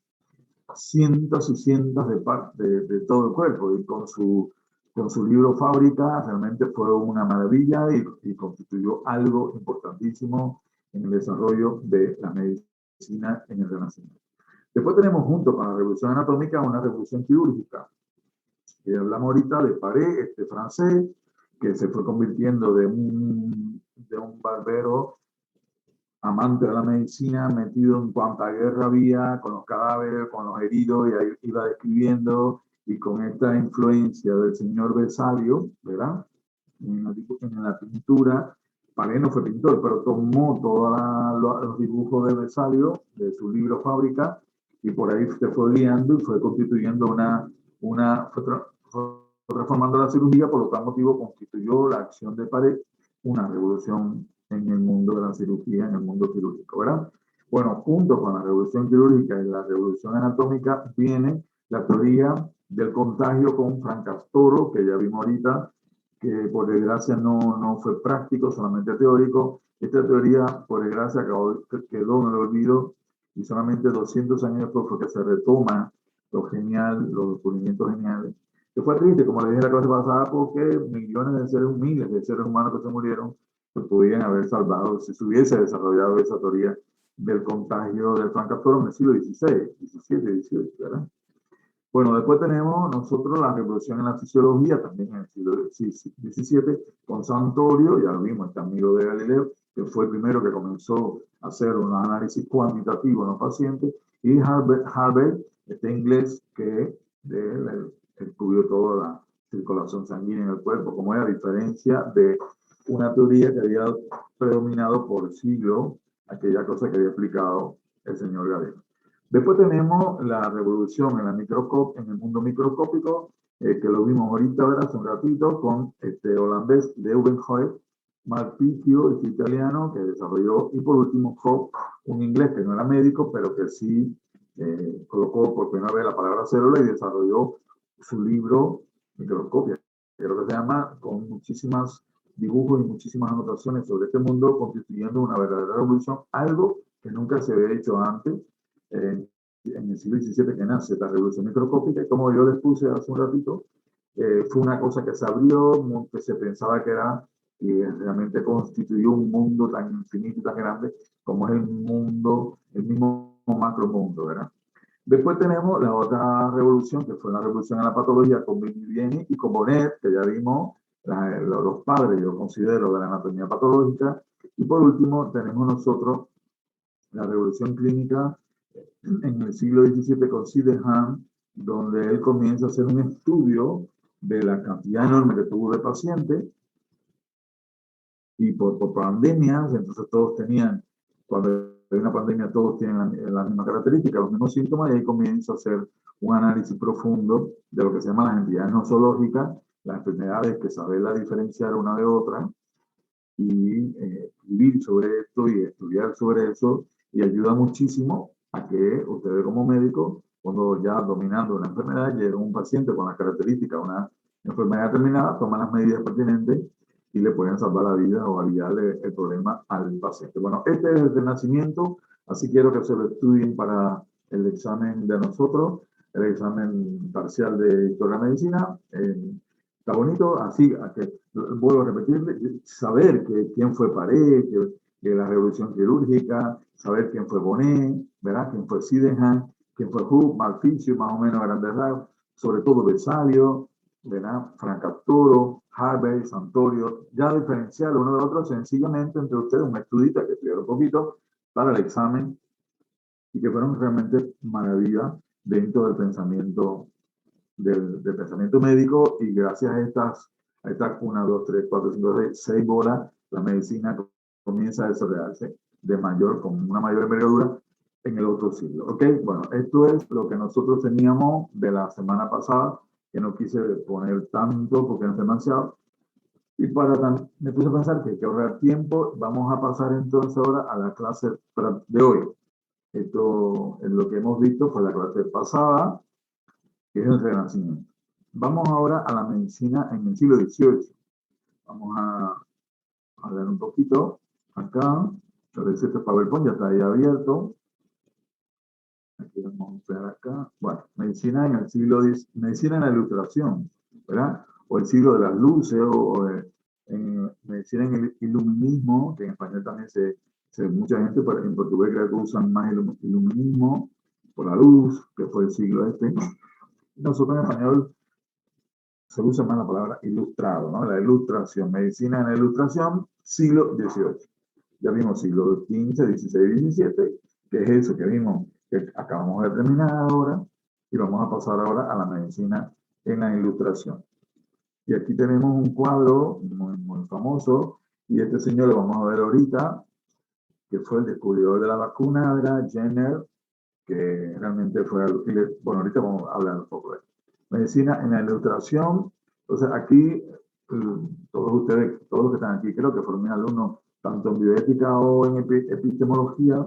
cientos y cientos de todo el cuerpo, y con su libro Fábrica realmente fue una maravilla y constituyó algo importantísimo en el desarrollo de la medicina en el Renacimiento. Después tenemos junto con la revolución anatómica una revolución quirúrgica. Y hablamos ahorita de Paré, este francés, que se fue convirtiendo de un barbero amante de la medicina, metido en cuanta guerra había, con los cadáveres, con los heridos, y ahí iba describiendo, y con esta influencia del señor Vesalio, ¿verdad? En la pintura, Paré no fue pintor, pero tomó todos los dibujos de Vesalio, de su libro Fábrica, y por ahí se fue guiando y fue constituyendo fue transformando la cirugía, por lo tal motivo constituyó la acción de Paré una revolución en el mundo de la cirugía, en el mundo quirúrgico, ¿verdad? Bueno, junto con la revolución quirúrgica y la revolución anatómica viene la teoría del contagio con Francastoro, que ya vimos ahorita, que por desgracia no fue práctico, solamente teórico. Esta teoría, por desgracia, quedó en el olvido y solamente 200 años después fue que se retoma lo genial, los descubrimientos geniales. Que fue triste, como le dije la clase pasada, porque miles de seres humanos que se murieron, se podían haber salvado si se hubiese desarrollado esa teoría del contagio del Francastoro en el siglo XVI, XVII, XVIII, ¿verdad? Bueno, después tenemos nosotros la revolución en la fisiología, también en el siglo XVII, con Santorio, ya lo vimos, este amigo de Galileo, que fue el primero que comenzó a hacer un análisis cuantitativo en los pacientes, y Harvey, este inglés que estudió toda la circulación sanguínea en el cuerpo, como era, a diferencia de una teoría que había predominado por siglos, aquella cosa que había explicado el señor Galileo. Después tenemos la revolución en el mundo microscópico, que lo vimos ahorita, ¿verdad? Hace un ratito, con este holandés Leeuwenhoek, Malpighi, este italiano, que desarrolló, y por último Koch, un inglés que no era médico, pero que sí colocó por primera vez la palabra célula y desarrolló su libro Microscopia, que creo que se llama, con muchísimas dibujos y muchísimas anotaciones sobre este mundo, constituyendo una verdadera revolución, algo que nunca se había hecho antes en el siglo XVII, que nace la revolución microscópica, y como yo les puse hace un ratito, fue una cosa que se abrió, que se pensaba que era y realmente constituyó un mundo tan infinito y tan grande como es el mundo, el mismo macromundo, ¿verdad? Después tenemos la otra revolución, que fue la revolución en la patología con Vieni y con Bonnet, que ya vimos los padres, yo considero, de la anatomía patológica. Y por último, tenemos nosotros la revolución clínica en el siglo XVII con Sydenham, donde él comienza a hacer un estudio de la cantidad enorme que tuvo de pacientes y por pandemias, entonces todos tenían, cuando hay una pandemia, todos tienen la misma característica, los mismos síntomas, y ahí comienza a hacer un análisis profundo de lo que se llama las entidades nosológicas, las enfermedades que saberla diferenciar una de otra, y escribir sobre esto y estudiar sobre eso, y ayuda muchísimo a que ustedes como médicos, cuando ya dominando una enfermedad, llega un paciente con las características de una enfermedad determinada, toman las medidas pertinentes y le pueden salvar la vida o aliviarle el problema al paciente. Bueno, este es el Renacimiento, así quiero que se lo estudien para el examen de nosotros, el examen parcial de Historia de Medicina. Está bonito, así, a que, vuelvo a repetir, saber quién fue Paré, que la revolución quirúrgica, saber quién fue Bonnet, ¿verdad? Quién fue Sydenham, quién fue Hooke, Malficio, más o menos grandes rasgos, sobre todo Vesalio, ¿verdad? Francaptoro, Harvey, Santorio, ya diferenciar uno de otro sencillamente entre ustedes, un estudita que estudiaron un poquito para el examen y que fueron realmente maravillas dentro del pensamiento pensamiento médico, y gracias a estas 1, 2, 3, 4, 5, 6 bolas, la medicina comienza a desarrollarse con una mayor envergadura en el otro siglo. ¿Ok? Bueno, esto es lo que nosotros teníamos de la semana pasada, que no quise poner tanto porque no es demasiado. Y me puse a pensar que hay que ahorrar tiempo. Vamos a pasar entonces ahora a la clase de hoy. Esto es lo que hemos visto, fue la clase pasada, que es el Renacimiento. Vamos ahora a la medicina en el siglo XVIII. Vamos a ver un poquito acá. Este PowerPoint ya está ahí abierto. Aquí vamos a ver acá. Bueno, medicina en el siglo X, medicina en la Ilustración, ¿verdad? O el siglo de las luces, en medicina en el iluminismo, que en español también mucha gente, en portugués creo que usan más el iluminismo, por la luz, que fue el siglo este. Nosotros en español se usa más la palabra ilustrado, ¿no? La ilustración, medicina en la ilustración, siglo XVIII. Ya vimos siglo XV, XVI, XVII, que es eso que vimos, que acabamos de terminar ahora, y vamos a pasar ahora a la medicina en la ilustración. Y aquí tenemos un cuadro muy, muy famoso, y este señor lo vamos a ver ahorita, que fue el descubridor de la vacuna, era Jenner, que realmente fue, bueno, ahorita vamos a hablar un poco de eso. Medicina en la ilustración. Entonces aquí, todos ustedes, todos los que están aquí, creo que fueron mis alumnos, tanto en bioética o en epistemología,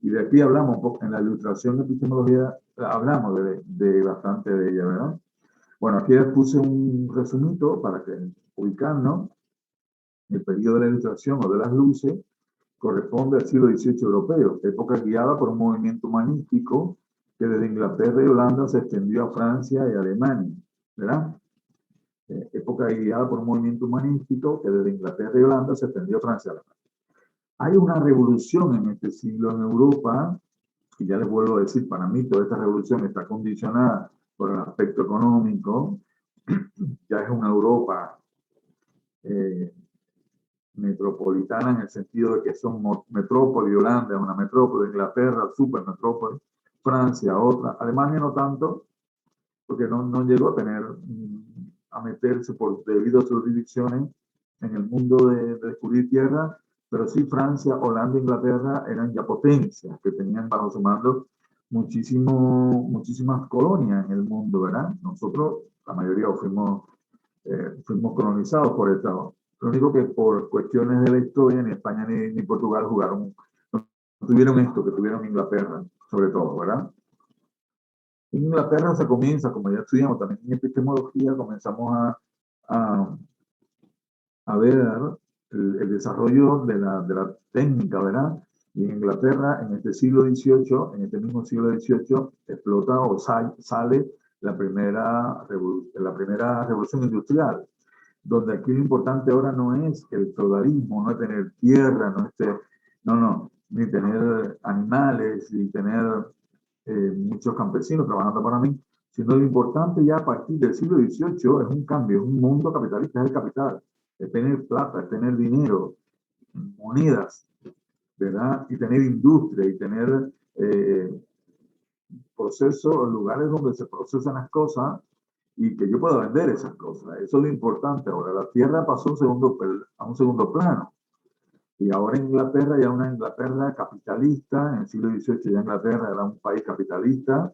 y de aquí hablamos un poco, en la ilustración de epistemología, hablamos de bastante de ella, ¿verdad? Bueno, aquí les puse un resumito para que ubicarnos. El periodo de la ilustración o de las luces corresponde al siglo XVIII europeo, época guiada por un movimiento humanístico que desde Inglaterra y Holanda se extendió a Francia y Alemania, ¿verdad? Época guiada por un movimiento humanístico que desde Inglaterra y Holanda se extendió a Francia y Alemania. Hay una revolución en este siglo en Europa, y ya les vuelvo a decir, para mí toda esta revolución está condicionada por el aspecto económico. Ya es una Europa metropolitana en el sentido de que son metrópoli, Holanda es una metrópoli, Inglaterra, supermetrópoli, Francia otra, Alemania no tanto, porque no llegó a tener, a meterse debido a sus divisiones en el mundo de descubrir tierra, pero sí Francia, Holanda e Inglaterra eran ya potencias que tenían bajo su mando muchísimas colonias en el mundo, ¿verdad? Nosotros, la mayoría, fuimos colonizados por Estados. Lo único que por cuestiones de la historia ni España ni Portugal no tuvieron esto que tuvieron Inglaterra, sobre todo, ¿verdad? En Inglaterra se comienza, como ya estudiamos también en epistemología, comenzamos a ver el desarrollo de la técnica, ¿verdad? Y en Inglaterra, en este siglo XVIII, en este mismo siglo XVIII, explota o sale la primera revolución industrial. donde aquí lo importante ahora no es el feudalismo, no es tener tierra, no, ni tener animales, ni tener muchos campesinos trabajando para mí, sino lo importante ya a partir del siglo XVIII es un cambio, es un mundo capitalista, es el capital, es tener plata, es tener dinero, monedas, ¿verdad? Y tener industria y tener procesos, lugares donde se procesan las cosas y que yo pueda vender esas cosas. Eso es lo importante. Ahora, la tierra pasó a un segundo plano. Y ahora Inglaterra ya una Inglaterra capitalista, en el siglo XVIII ya Inglaterra era un país capitalista,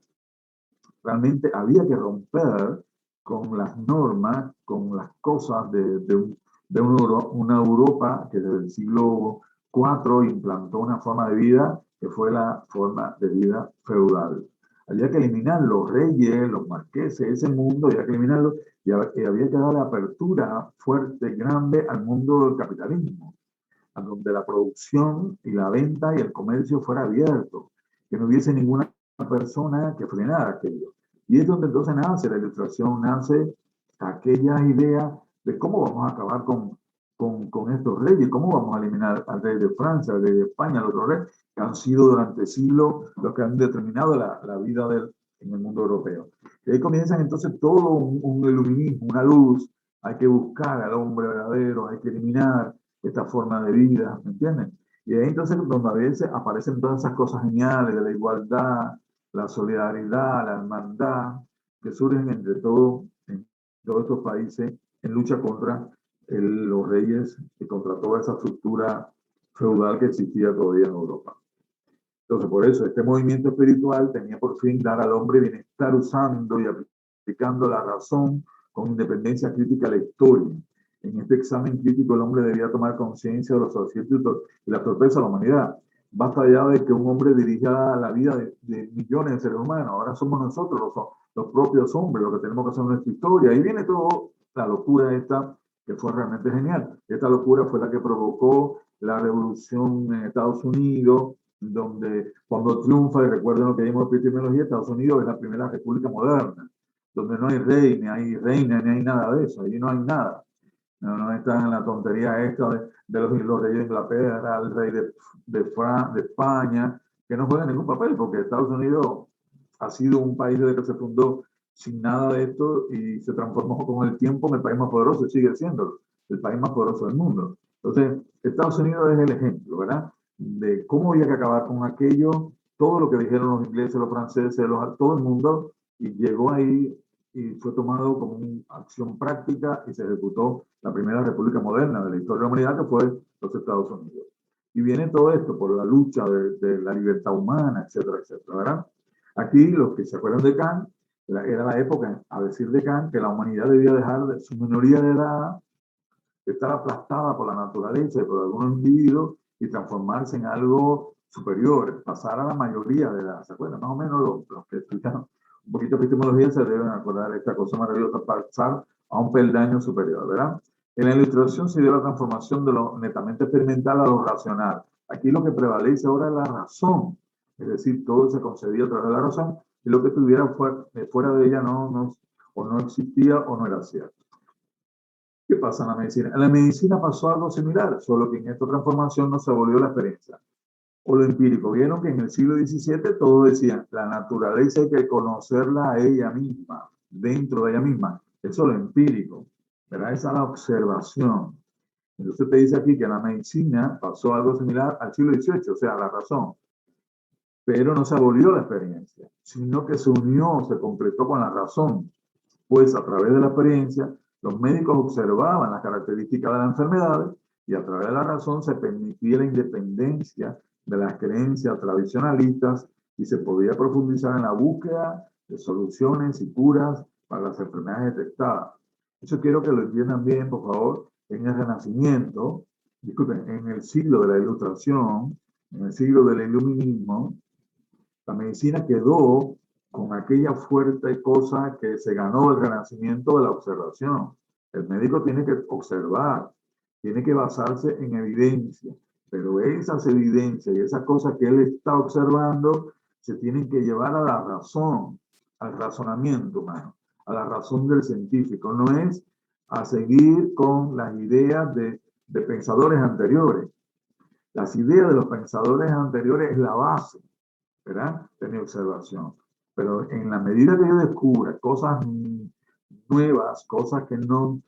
realmente había que romper con las normas, con las cosas de una Europa que desde el siglo IV implantó una forma de vida que fue la forma de vida feudal. Había que eliminar los reyes, los marqueses, ese mundo, había que eliminarlo y había que darle apertura fuerte, grande al mundo del capitalismo, a donde la producción y la venta y el comercio fuera abierto, que no hubiese ninguna persona que frenara aquello. Y es donde entonces nace la ilustración, nace aquella idea de cómo vamos a acabar con estos reyes, cómo vamos a eliminar al rey de Francia, al rey de España, al otro rey, que han sido durante siglos los que han determinado la vida en el mundo europeo. Y ahí comienzan entonces todo un iluminismo, una luz, hay que buscar al hombre verdadero, hay que eliminar esta forma de vida, ¿me entienden? Y ahí entonces donde a veces aparecen todas esas cosas geniales de la igualdad, la solidaridad, la hermandad, que surgen entre todos, en todos estos países en lucha contra los reyes y contra toda esa estructura feudal que existía todavía en Europa. Entonces, por eso, este movimiento espiritual tenía por fin dar al hombre bienestar usando y aplicando la razón con independencia crítica a la historia. En este examen crítico, el hombre debía tomar conciencia de los aciertos y la torpeza de la humanidad. Basta ya de que un hombre dirija la vida de millones de seres humanos. Ahora somos nosotros los propios hombres los que tenemos que hacer nuestra historia. Y viene toda la locura esta, que fue realmente genial. Esta locura fue la que provocó la revolución en Estados Unidos, donde cuando triunfa, y recuerden lo que vimos en epistemología, Estados Unidos es la primera república moderna, donde no hay rey, ni hay reina, ni hay nada de eso, allí no hay nada. No están en la tontería esta de los reyes de Inglaterra, el rey de España, que no juegan ningún papel, porque Estados Unidos ha sido un país desde que se fundó sin nada de esto y se transformó con el tiempo en el país más poderoso y sigue siendo el país más poderoso del mundo. Entonces, Estados Unidos es el ejemplo, ¿verdad? De cómo había que acabar con aquello, todo lo que dijeron los ingleses, los franceses, todo el mundo, y llegó ahí y fue tomado como una acción práctica y se ejecutó la primera república moderna de la historia de la humanidad, que fue los Estados Unidos. Y viene todo esto por la lucha de la libertad humana, etcétera, etcétera, ¿verdad? Aquí, los que se acuerdan de Kant, era la época, a decir de Kant, que la humanidad debía dejar de su minoría de edad, estar aplastada por la naturaleza y por algunos individuos y transformarse en algo superior, pasar a la mayoría de edad. ¿Se acuerdan? Más o menos los que estudian un poquito de epistemología se deben acordar de esta cosa maravillosa, pasar a un peldaño superior, ¿verdad? En la ilustración se dio la transformación de lo netamente experimental a lo racional. Aquí lo que prevalece ahora es la razón, es decir, todo se concedía a través de la razón y lo que estuviera fuera de ella o no existía o no era cierto. ¿Qué pasa en la medicina? En la medicina pasó algo similar, solo que en esta transformación no se volvió la experiencia o lo empírico. Vieron que en el siglo XVII todos decían, la naturaleza hay que conocerla a ella misma, dentro de ella misma. Eso es lo empírico, ¿verdad? Esa es la observación. Entonces te dice aquí que en la medicina pasó algo similar al siglo XVIII, o sea, la razón. Pero no se abolió la experiencia, sino que se unió, se completó con la razón. Pues a través de la experiencia, los médicos observaban las características de las enfermedades y a través de la razón se permitía la independencia de las creencias tradicionalistas y se podía profundizar en la búsqueda de soluciones y curas para las enfermedades detectadas. Eso quiero que lo entiendan bien, por favor, en el Renacimiento, disculpen, en el siglo de la Ilustración, en el siglo del Iluminismo, la medicina quedó con aquella fuerte cosa que se ganó el renacimiento de la observación. El médico tiene que observar, tiene que basarse en evidencia, pero esas evidencias y esas cosas que él está observando se tienen que llevar a la razón, al razonamiento humano, a la razón del científico. No es a seguir con las ideas de pensadores anteriores. Las ideas de los pensadores anteriores es la base, ¿verdad?, de mi observación. Pero en la medida que yo descubra cosas nuevas, cosas que no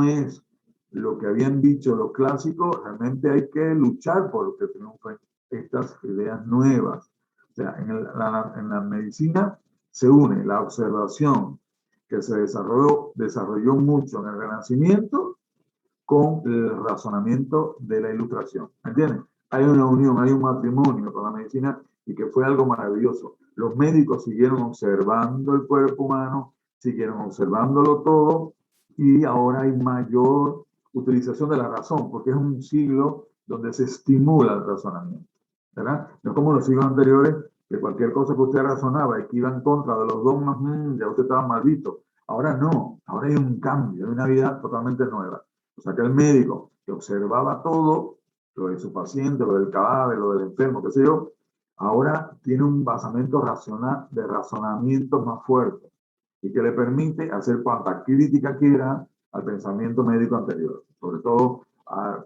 es lo que habían dicho los clásicos, realmente hay que luchar por que triunfen estas ideas nuevas. O sea, en la medicina se une la observación que se desarrolló mucho en el Renacimiento con el razonamiento de la Ilustración. ¿Me entiendes? Hay una unión, hay un matrimonio con la medicina y que fue algo maravilloso. Los médicos siguieron observando el cuerpo humano, siguieron observándolo todo y ahora hay mayor utilización de la razón, porque es un siglo donde se estimula el razonamiento, ¿verdad? No como los siglos anteriores, que cualquier cosa que usted razonaba y que iba en contra de los dogmas, ya usted estaba maldito. Ahora no, ahora hay un cambio, hay una vida totalmente nueva. O sea que el médico que observaba todo, lo de su paciente, lo del cadáver, lo del enfermo, qué sé yo, ahora tiene un basamento de razonamiento más fuerte y que le permite hacer cuanta crítica quiera al pensamiento médico anterior, sobre todo a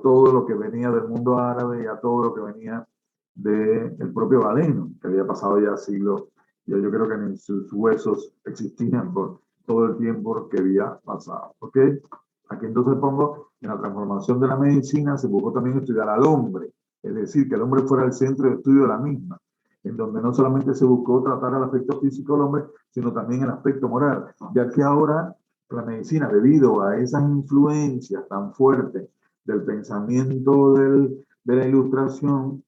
todo lo que venía del mundo árabe y a todo lo que venía del propio Galeno, que había pasado ya siglos. Yo creo que ni sus huesos existían por todo el tiempo que había pasado. ¿Ok? Aquí entonces pongo, en la transformación de la medicina se buscó también estudiar al hombre, es decir, que el hombre fuera el centro de estudio de la misma, en donde no solamente se buscó tratar el aspecto físico del hombre, sino también el aspecto moral, ya que ahora la medicina, debido a esas influencias tan fuertes del pensamiento de la Ilustración,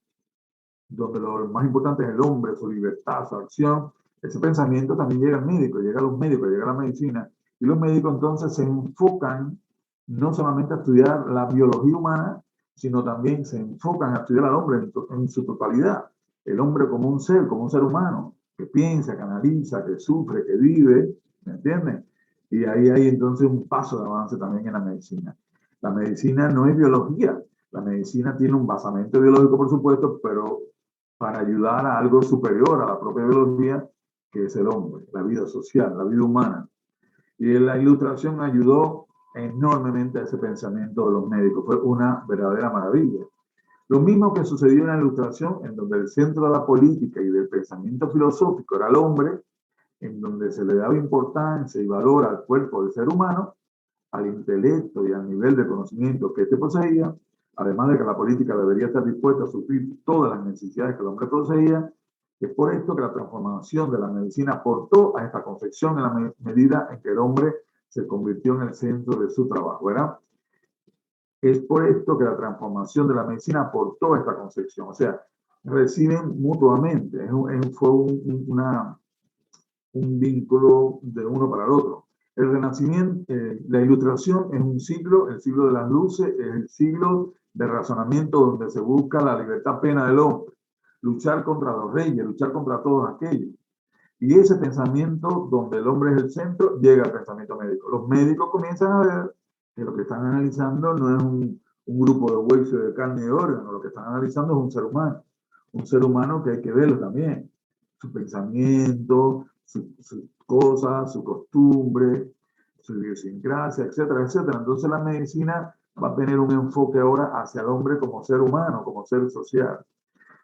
donde lo más importante es el hombre, su libertad, su acción, ese pensamiento también llega al médico, llega a los médicos, llega a la medicina, y los médicos entonces se enfocan no solamente a estudiar la biología humana, sino también se enfocan a estudiar al hombre en su totalidad, el hombre como un ser humano, que piensa, que analiza, que sufre, que vive, ¿me entienden? Y ahí hay entonces un paso de avance también en la medicina. La medicina no es biología, la medicina tiene un basamento biológico, por supuesto, pero para ayudar a algo superior a la propia biología, que es el hombre, la vida social, la vida humana. Y la Ilustración ayudó enormemente a ese pensamiento de los médicos. Fue una verdadera maravilla. Lo mismo que sucedió en la Ilustración, en donde el centro de la política y del pensamiento filosófico era el hombre, en donde se le daba importancia y valor al cuerpo del ser humano, al intelecto y al nivel de conocimiento que éste poseía, además de que la política debería estar dispuesta a suplir todas las necesidades que el hombre poseía. Es por esto que la transformación de la medicina aportó a esta concepción en la medida en que el hombre se convirtió en el centro de su trabajo, ¿verdad? Es por esto que la transformación de la medicina aportó a esta concepción, o sea, reciben mutuamente, fue un vínculo de uno para el otro. El Renacimiento, la Ilustración es un siglo, el siglo de las luces, es el siglo de razonamiento donde se busca la libertad plena del hombre, luchar contra los reyes, luchar contra todos aquellos. Y ese pensamiento donde el hombre es el centro, llega al pensamiento médico. Los médicos comienzan a ver que lo que están analizando no es un grupo de huesos, de carne y de órganos, lo que están analizando es un ser humano que hay que verlo también, su pensamiento, sus cosas, su costumbre, su idiosincrasia, etcétera, etcétera. Entonces la medicina va a tener un enfoque ahora hacia el hombre como ser humano, como ser social.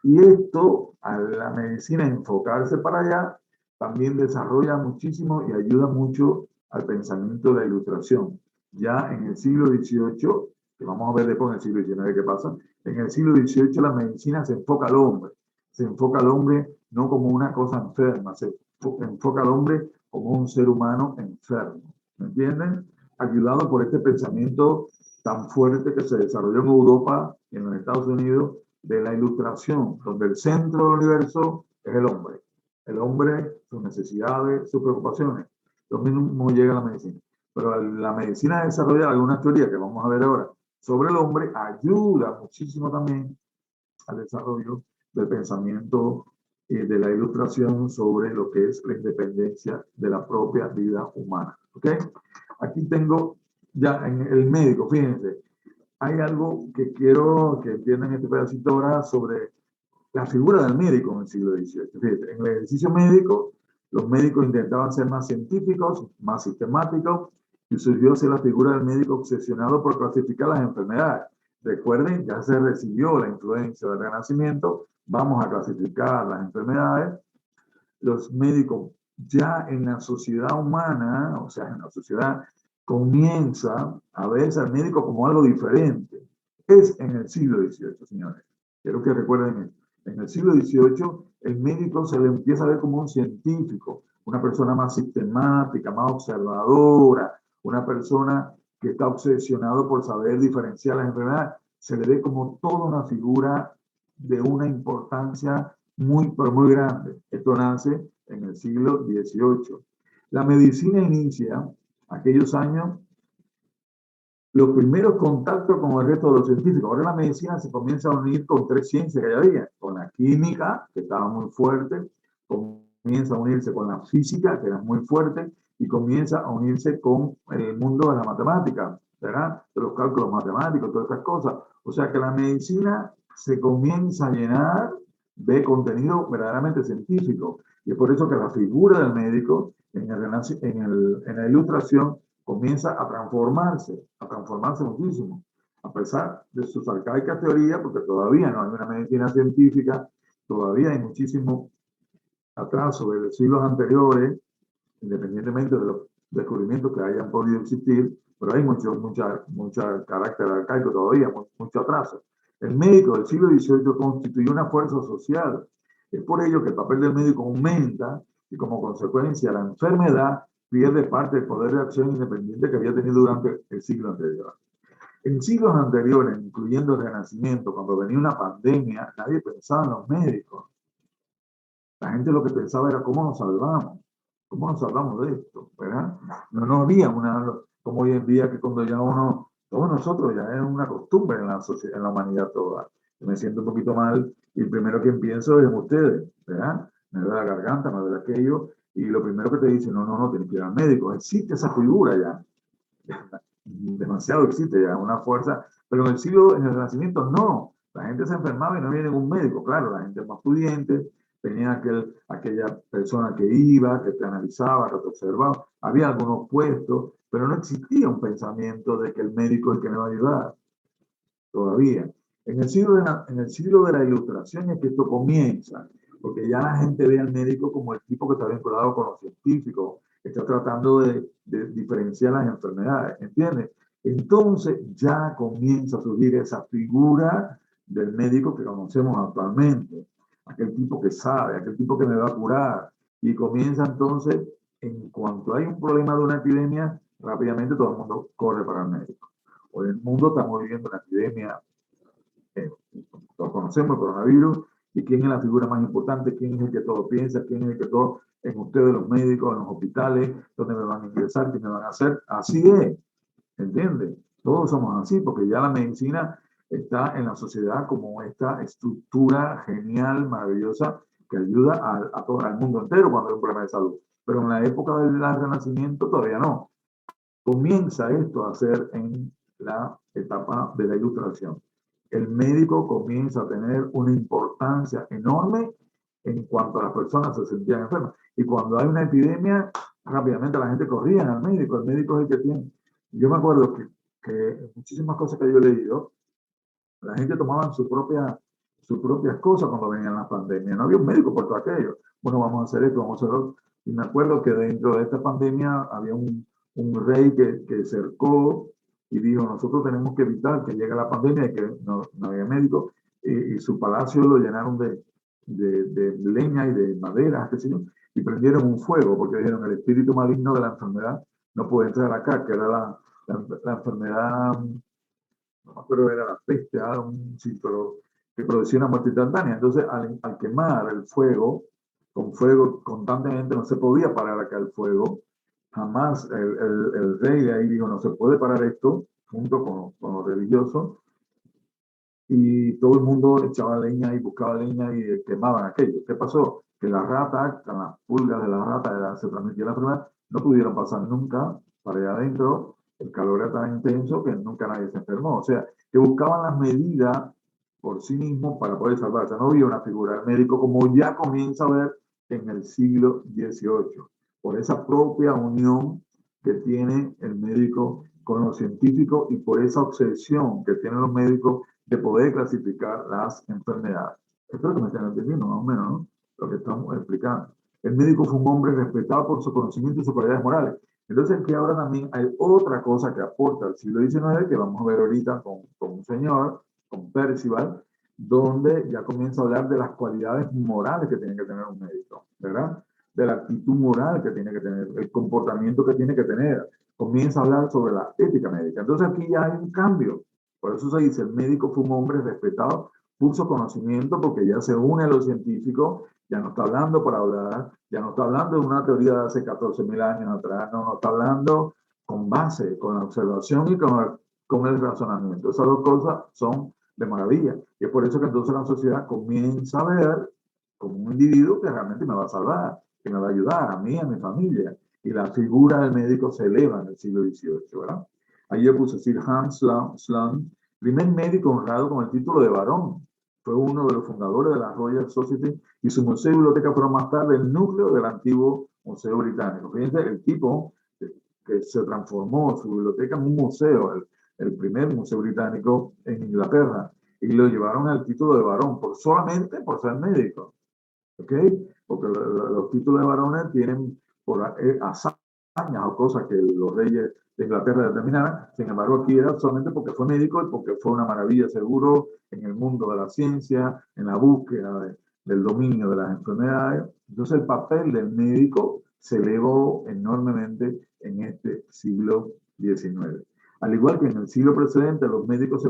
Y esto, a la medicina enfocarse para allá, también desarrolla muchísimo y ayuda mucho al pensamiento de la Ilustración. Ya en el siglo XVIII, que vamos a ver después en el siglo XIX qué pasa, en el siglo XVIII la medicina se enfoca al hombre. Se enfoca al hombre no como una cosa enferma, se enfoca al hombre como un ser humano enfermo. ¿Me entienden? Ayudado por este pensamiento tan fuerte que se desarrolló en Europa y en los Estados Unidos de la Ilustración, donde el centro del universo es el hombre. El hombre, sus necesidades, sus preocupaciones. Lo mismo llega a la medicina. Pero la medicina desarrolla algunas teorías que vamos a ver ahora sobre el hombre, ayuda muchísimo también al desarrollo del pensamiento de la Ilustración sobre lo que es la independencia de la propia vida humana. ¿Ok? Aquí tengo ya en el médico, fíjense, hay algo que quiero que entiendan este pedacito ahora sobre la figura del médico en el siglo XVIII. Fíjate, en el ejercicio médico, los médicos intentaban ser más científicos, más sistemáticos y surgió así la figura del médico obsesionado por clasificar las enfermedades. Recuerden, ya se recibió la influencia del Renacimiento, vamos a clasificar las enfermedades. Los médicos ya en la sociedad humana, o sea, en la sociedad, comienza a verse al médico como algo diferente. Es en el siglo XVIII, señores. Quiero que recuerden esto. En el siglo XVIII, el médico se le empieza a ver como un científico, una persona más sistemática, más observadora, una persona que está obsesionado por saber diferenciar las enfermedades. Se le ve como toda una figura de una importancia muy, pero muy grande. Esto nace en el siglo XVIII. La medicina inicia aquellos años los primeros contactos con el resto de los científicos. Ahora la medicina se comienza a unir con tres ciencias que ya había, con la química, que estaba muy fuerte, comienza a unirse con la física, que era muy fuerte, y comienza a unirse con el mundo de la matemática, ¿verdad? De los cálculos matemáticos, todas estas cosas. O sea que la medicina se comienza a llenar de contenido verdaderamente científico. Y es por eso que la figura del médico en la ilustración comienza a transformarse muchísimo, a pesar de sus arcaicas teorías, porque todavía no hay una medicina científica, todavía hay muchísimo atraso de los siglos anteriores, independientemente de los descubrimientos que hayan podido existir, pero hay mucho carácter arcaico todavía, mucho atraso. El médico del siglo XVIII constituyó una fuerza social. Es por ello que el papel del médico aumenta y como consecuencia la enfermedad pierde parte del poder de acción independiente que había tenido durante el siglo anterior. En siglos anteriores, incluyendo el Renacimiento, cuando venía una pandemia, nadie pensaba en los médicos. La gente lo que pensaba era cómo nos salvamos de esto, ¿verdad? No había como hoy en día que cuando ya todos nosotros ya es una costumbre en la humanidad toda. Yo me siento un poquito mal y el primero que pienso es en ustedes, ¿verdad? Me duele la garganta, me duele aquello, y lo primero que te dicen, no, tienes que ir al médico. Existe esa figura ya. Demasiado existe ya, una fuerza, pero en el Renacimiento no, la gente se enfermaba y no había ningún médico, claro, la gente más pudiente, tenía aquella persona que iba, que te analizaba, que te observaba, había algunos puestos, pero no existía un pensamiento de que el médico es el que me va a ayudar, todavía. En el siglo de la Ilustración es que esto comienza, porque ya la gente ve al médico como el tipo que está vinculado con los científicos, que está tratando de diferenciar las enfermedades, ¿entiendes? Entonces ya comienza a surgir esa figura del médico que conocemos actualmente, aquel tipo que sabe, aquel tipo que me va a curar, y comienza entonces, en cuanto hay un problema de una epidemia, rápidamente todo el mundo corre para el médico. Hoy el mundo estamos viviendo una epidemia, lo conocemos, el coronavirus, y quién es la figura más importante, quién es el que todo piensa, quién es el que todo, en ustedes los médicos, en los hospitales, dónde me van a ingresar, qué me van a hacer, así es, ¿entiendes? Todos somos así, porque ya la medicina está en la sociedad como esta estructura genial, maravillosa, que ayuda a todo el mundo entero cuando hay un problema de salud. Pero en la época del Renacimiento todavía no. Comienza esto a ser en la etapa de la Ilustración. El médico comienza a tener una importancia enorme en cuanto a las personas se sentían enfermas. Y cuando hay una epidemia, rápidamente la gente corría al médico. El médico es el que tiene. Yo me acuerdo que muchísimas cosas que yo he leído, la gente tomaba sus propias cosas cuando venían las pandemias. No había un médico por todo aquello. Bueno, vamos a hacer esto, vamos a hacerlo. Y me acuerdo que dentro de esta pandemia había un rey que cercó y dijo, nosotros tenemos que evitar que llegue la pandemia y que no había médico. Y su palacio lo llenaron de leña y de madera, qué sé yo, y prendieron un fuego porque dijeron, el espíritu maligno de la enfermedad no puede entrar acá, que era la enfermedad, no me acuerdo, era la peste, sí, pero que producía una muerte instantánea. Entonces, al quemar el fuego, con fuego constantemente no se podía parar acá el fuego. Jamás el rey de ahí dijo, no se puede parar esto, junto con los religiosos, y todo el mundo echaba leña y buscaba leña y quemaban aquello. ¿Qué pasó? Que las ratas, con las pulgas de las ratas, se transmitía la enfermedad, no pudieron pasar nunca para allá adentro. El calor era tan intenso que nunca nadie se enfermó. O sea, que buscaban las medidas por sí mismos para poder salvarse. No había una figura del médico como ya comienza a ver en el siglo XVIII, por esa propia unión que tiene el médico con los científicos y por esa obsesión que tienen los médicos de poder clasificar las enfermedades. Esto es lo que me están entendiendo, más o menos, ¿no? Lo que estamos explicando. El médico fue un hombre respetado por su conocimiento y sus cualidades morales. Entonces, que ahora también hay otra cosa que aporta al siglo XIX, que vamos a ver ahorita con un señor, con Percival, donde ya comienza a hablar de las cualidades morales que tiene que tener un médico, ¿verdad? De la actitud moral que tiene que tener, el comportamiento que tiene que tener. Comienza a hablar sobre la ética médica. Entonces aquí ya hay un cambio. Por eso se dice, el médico fue un hombre respetado, puso conocimiento porque ya se une a los científicos, ya no está hablando para hablar, ya no está hablando de una teoría de hace 14.000 años atrás, no, no está hablando con base, con la observación y con el razonamiento. Esas dos cosas son de maravilla. Y es por eso que entonces la sociedad comienza a ver como un individuo que realmente me va a salvar, que me va a ayudar a mí, a mi familia. Y la figura del médico se eleva en el siglo XVIII, ¿verdad? Ahí yo puse Sir Hans Sloane, primer médico honrado con el título de barón. Fue uno de los fundadores de la Royal Society y su museo y biblioteca fueron más tarde el núcleo del antiguo Museo Británico. Fíjense, el tipo que se transformó su biblioteca en un museo, el primer museo británico en Inglaterra, y lo llevaron al título de barón solamente por ser médico. ¿Ok? Porque los títulos de varones tienen por hazañas o cosas que los reyes de Inglaterra determinaran. Sin embargo, aquí era solamente porque fue médico y porque fue una maravilla seguro en el mundo de la ciencia, en la búsqueda del dominio de las enfermedades. Entonces, el papel del médico se elevó enormemente en este siglo XIX. Al igual que en el siglo precedente, los médicos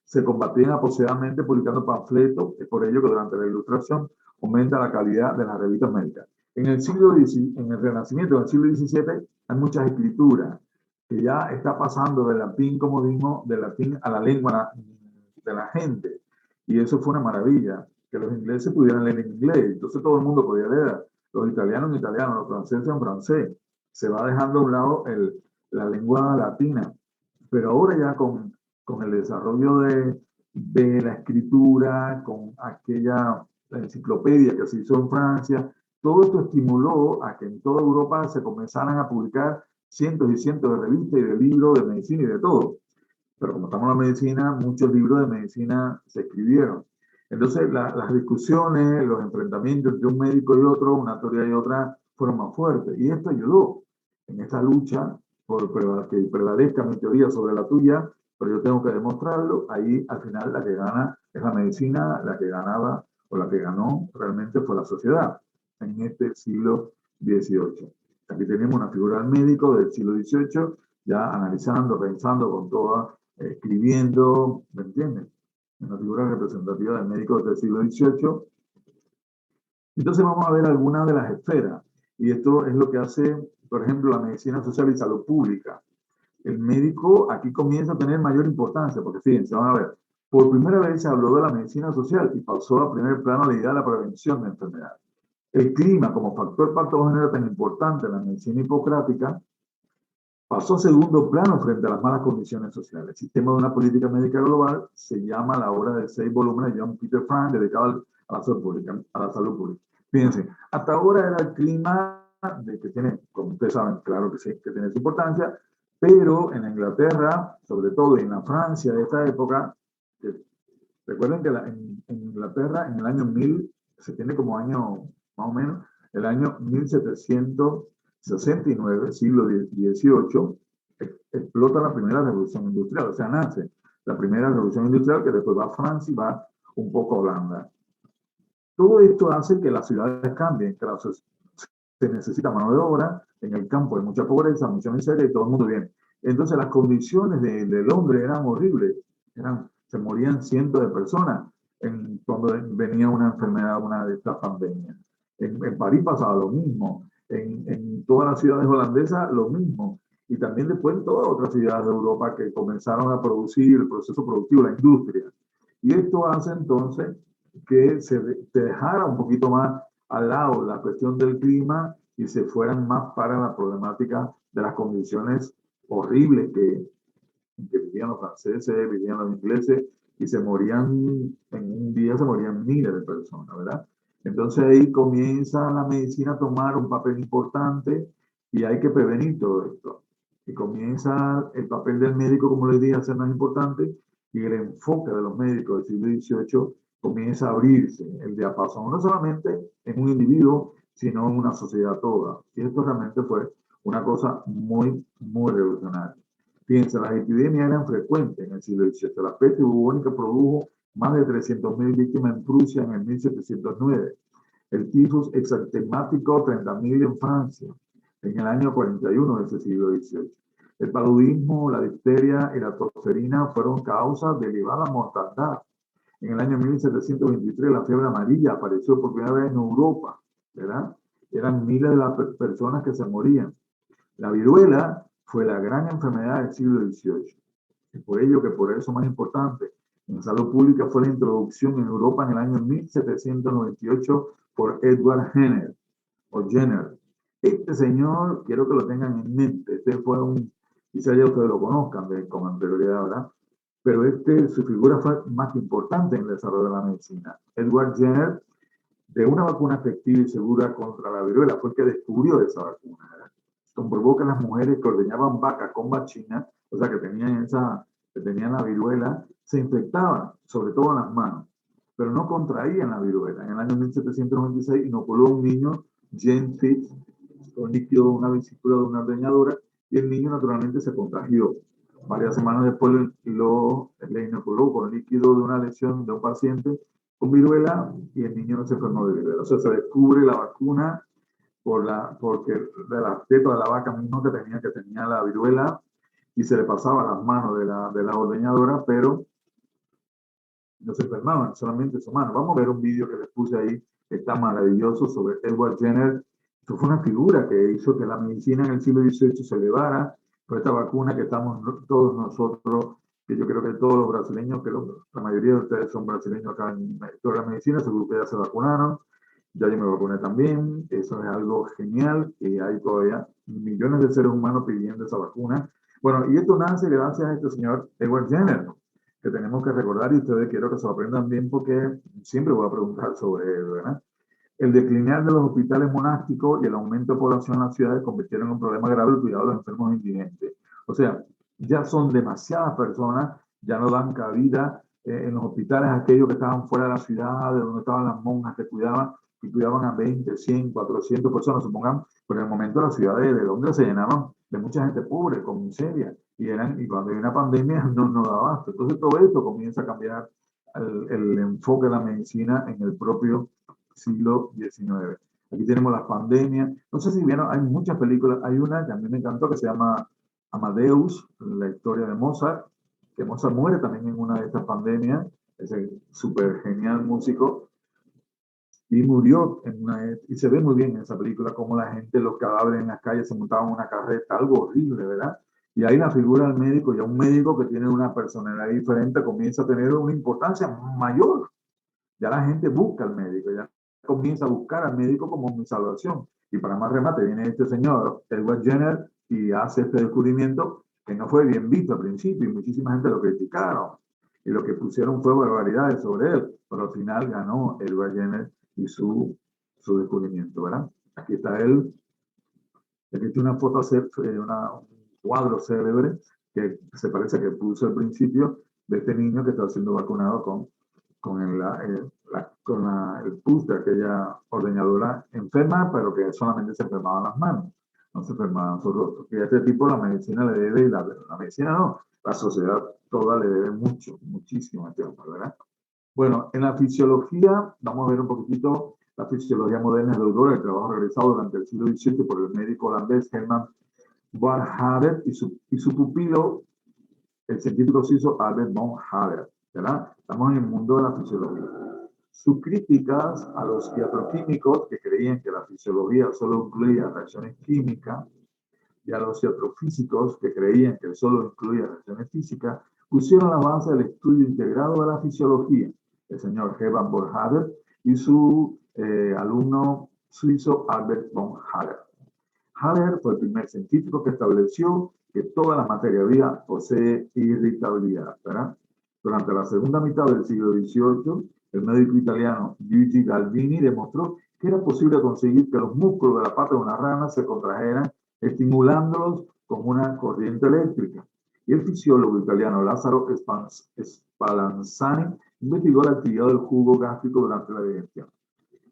se combatían aposeadamente publicando panfletos. Es por ello que durante la Ilustración aumenta la calidad de las revistas médicas. En el Renacimiento, en el siglo XVII, hay muchas escrituras que ya está pasando del latín, como dijimos, del latín a la lengua de la gente. Y eso fue una maravilla, que los ingleses pudieran leer en inglés. Entonces todo el mundo podía leer. Los italianos en italiano, los franceses en francés. Se va dejando a un lado la lengua latina. Pero ahora ya con el desarrollo de la escritura, con aquella enciclopedia que se hizo en Francia, todo esto estimuló a que en toda Europa se comenzaran a publicar cientos y cientos de revistas y de libros de medicina y de todo. Pero como estamos en la medicina, muchos libros de medicina se escribieron. Entonces, las discusiones, los enfrentamientos entre un médico y otro, una teoría y otra, fueron más fuertes. Y esto ayudó en esta lucha por que prevalezca mi teoría sobre la tuya, pero yo tengo que demostrarlo. Ahí, al final, la que gana es la medicina, la que ganaba o la que ganó realmente fue la sociedad en este siglo XVIII. Aquí tenemos una figura del médico del siglo XVIII, ya analizando, pensando con toda, escribiendo, ¿me entiendes? Una figura representativa del médico del siglo XVIII. Entonces vamos a ver algunas de las esferas. Y esto es lo que hace, por ejemplo, la medicina social y salud pública. El médico aquí comienza a tener mayor importancia, porque fíjense, van a ver, por primera vez se habló de la medicina social y pasó a primer plano la idea de la prevención de enfermedades. El clima como factor patógeno tan importante en la medicina hipocrática pasó a segundo plano frente a las malas condiciones sociales. El sistema de una política médica global se llama la obra de 6 volúmenes de John Peter Frank dedicado a la salud pública. Fíjense, hasta ahora era el clima de que tiene, como ustedes saben, claro que sí, que tiene su importancia, pero en Inglaterra, sobre todo, y en la Francia de esta época, recuerden que en Inglaterra, en el año 1000, se tiene como año, más o menos, el año 1769, siglo XVIII, explota la primera revolución industrial, o sea, nace la primera revolución industrial que después va a Francia y va un poco a Holanda. Todo esto hace que las ciudades cambien, que se necesita mano de obra, en el campo hay mucha pobreza, mucha miseria y todo el mundo viene. Entonces las condiciones del hombre eran horribles, se morían cientos de personas cuando venía una enfermedad, una de estas pandemias. En París pasaba lo mismo, en todas las ciudades holandesas lo mismo, y también después en todas otras ciudades de Europa que comenzaron a producir el proceso productivo, la industria. Y esto hace entonces que se dejara un poquito más al lado la cuestión del clima y se fueran más para la problemática de las condiciones horribles que vivían los franceses, vivían los ingleses, y se morían, en un día se morían miles de personas, ¿verdad? Entonces ahí comienza la medicina a tomar un papel importante y hay que prevenir todo esto. Y comienza el papel del médico, como les dije, a ser más importante, y el enfoque de los médicos del siglo XVIII comienza a abrirse el diapasón, no solamente en un individuo, sino en una sociedad toda. Y esto realmente fue una cosa muy, muy revolucionaria. Fíjense, las epidemias eran frecuentes en el siglo XVIII. La peste bubónica produjo más de 300.000 víctimas en Prusia en el 1709. El tifus exantemático, 30.000 en Francia, en el año 41 de ese siglo XVIII. El paludismo, la difteria y la tosferina fueron causas de elevada mortandad. En el año 1723 la fiebre amarilla apareció por primera vez en Europa, ¿verdad? Eran miles de las personas que se morían. La viruela fue la gran enfermedad del siglo XVIII. Es por ello que por eso más importante en salud pública fue la introducción en Europa en el año 1798 por Edward Jenner, o Jenner. Este señor, quiero que lo tengan en mente, este fue quizá ya ustedes lo conozcan con anterioridad, ¿verdad? Pero su figura fue más importante en el desarrollo de la medicina. Edward Jenner, de una vacuna efectiva y segura contra la viruela, fue el que descubrió esa vacuna. ¿Verdad? Comprobó que las mujeres que ordeñaban vacas con vacina, o sea, que tenían la viruela, se infectaban, sobre todo en las manos, pero no contraían la viruela. En el año 1796 inoculó a un niño, James Fitz, con líquido de una vesícula de una ordeñadora, y el niño naturalmente se contagió. Varias semanas después le inoculó con líquido de una lesión de un paciente con viruela y el niño no se enfermó de viruela. O sea, se descubre la vacuna porque de la teta de la vaca mismo que tenía la viruela y se le pasaba a las manos de la ordeñadora, pero no se enfermaban, solamente su mano. Vamos a ver un vídeo que les puse ahí, que está maravilloso, sobre Edward Jenner. Esto fue una figura que hizo que la medicina en el siglo XVIII se elevara, por esta vacuna que estamos todos nosotros, que yo creo que todos los brasileños, que la mayoría de ustedes son brasileños acá en toda la medicina, seguro que ya se vacunaron. Ya yo me vacuné también, eso es algo genial, que hay todavía millones de seres humanos pidiendo esa vacuna. Bueno, y esto nace gracias a este señor Edward Jenner, que tenemos que recordar, y ustedes quiero que se lo aprendan bien porque siempre voy a preguntar sobre él, ¿verdad? El declinar de los hospitales monásticos y el aumento de población en las ciudades convirtieron en un problema grave el cuidado de los enfermos indigentes. O sea, ya son demasiadas personas, ya no dan cabida en los hospitales aquellos que estaban fuera de la ciudad, de donde estaban las monjas que cuidaban, y cuidaban a 20, 100, 400 personas, supongamos, pero en el momento las ciudades de Londres se llenaban de mucha gente pobre, con miseria, y cuando hay una pandemia no da abasto. Entonces todo esto comienza a cambiar el enfoque de la medicina en el propio siglo XIX. Aquí tenemos las pandemias. No sé si vieron, hay muchas películas. Hay una que a mí me encantó que se llama Amadeus, la historia de Mozart, que Mozart muere también en una de estas pandemias. Es el súper genial músico. Y murió y se ve muy bien en esa película como la gente, los cadáveres en las calles se montaban en una carreta, algo horrible, ¿verdad? Y ahí la figura del médico, ya un médico que tiene una personalidad diferente, comienza a tener una importancia mayor. Ya la gente busca al médico, ya comienza a buscar al médico como mi salvación. Y para más remate viene este señor, Edward Jenner, y hace este descubrimiento que no fue bien visto al principio y muchísima gente lo criticaron. Y lo que pusieron fue barbaridades sobre él, pero al final ganó Edward Jenner y su descubrimiento, ¿verdad? Aquí está él. Aquí tiene una foto, un cuadro célebre que se parece que puso al principio de este niño que está siendo vacunado con el pus de aquella ordeñadora enferma, pero que solamente se enfermaban las manos, no se enfermaban sus rostros. Y a este tipo la medicina le debe, y la medicina no, la sociedad toda le debe mucho, muchísimo a este hombre, ¿verdad? Bueno, en la fisiología, vamos a ver un poquitito la fisiología moderna de Aurora, el trabajo realizado durante el siglo XVII por el médico holandés Herman von Haber y su pupilo, el científico suizo Albert von Haber, ¿verdad? Estamos en el mundo de la fisiología. Sus críticas a los iatroquímicos que creían que la fisiología solo incluía reacciones químicas y a los iatrofísicos que creían que solo incluía reacciones físicas, pusieron la base del estudio integrado de la fisiología. El señor Hermann von Haber y su alumno suizo Albert von Haber. Haber fue el primer científico que estableció que toda la materia viva posee irritabilidad, ¿verdad? Durante la segunda mitad del siglo XVIII, el médico italiano Luigi Galvini demostró que era posible conseguir que los músculos de la pata de una rana se contrajeran estimulándolos con una corriente eléctrica. Y el fisiólogo italiano Lázaro Spallanzani investigó la actividad del jugo gástrico durante la digestión.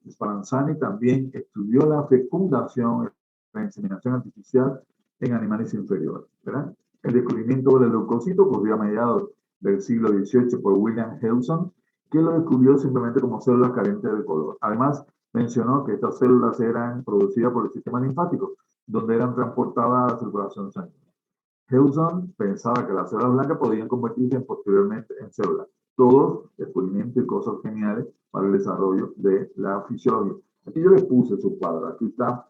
Spallanzani también estudió la fecundación, la inseminación artificial en animales inferiores, ¿verdad? El descubrimiento del leucocito ocurrió a mediados del siglo XVIII por William Hewson, que lo descubrió simplemente como células carentes de color. Además, mencionó que estas células eran producidas por el sistema linfático, donde eran transportadas a la circulación sanguínea. Hewson pensaba que las células blancas podían convertirse posteriormente en células. Todos descubrimientos y cosas geniales para el desarrollo de la fisiología. Aquí yo les puse su cuadro. Aquí está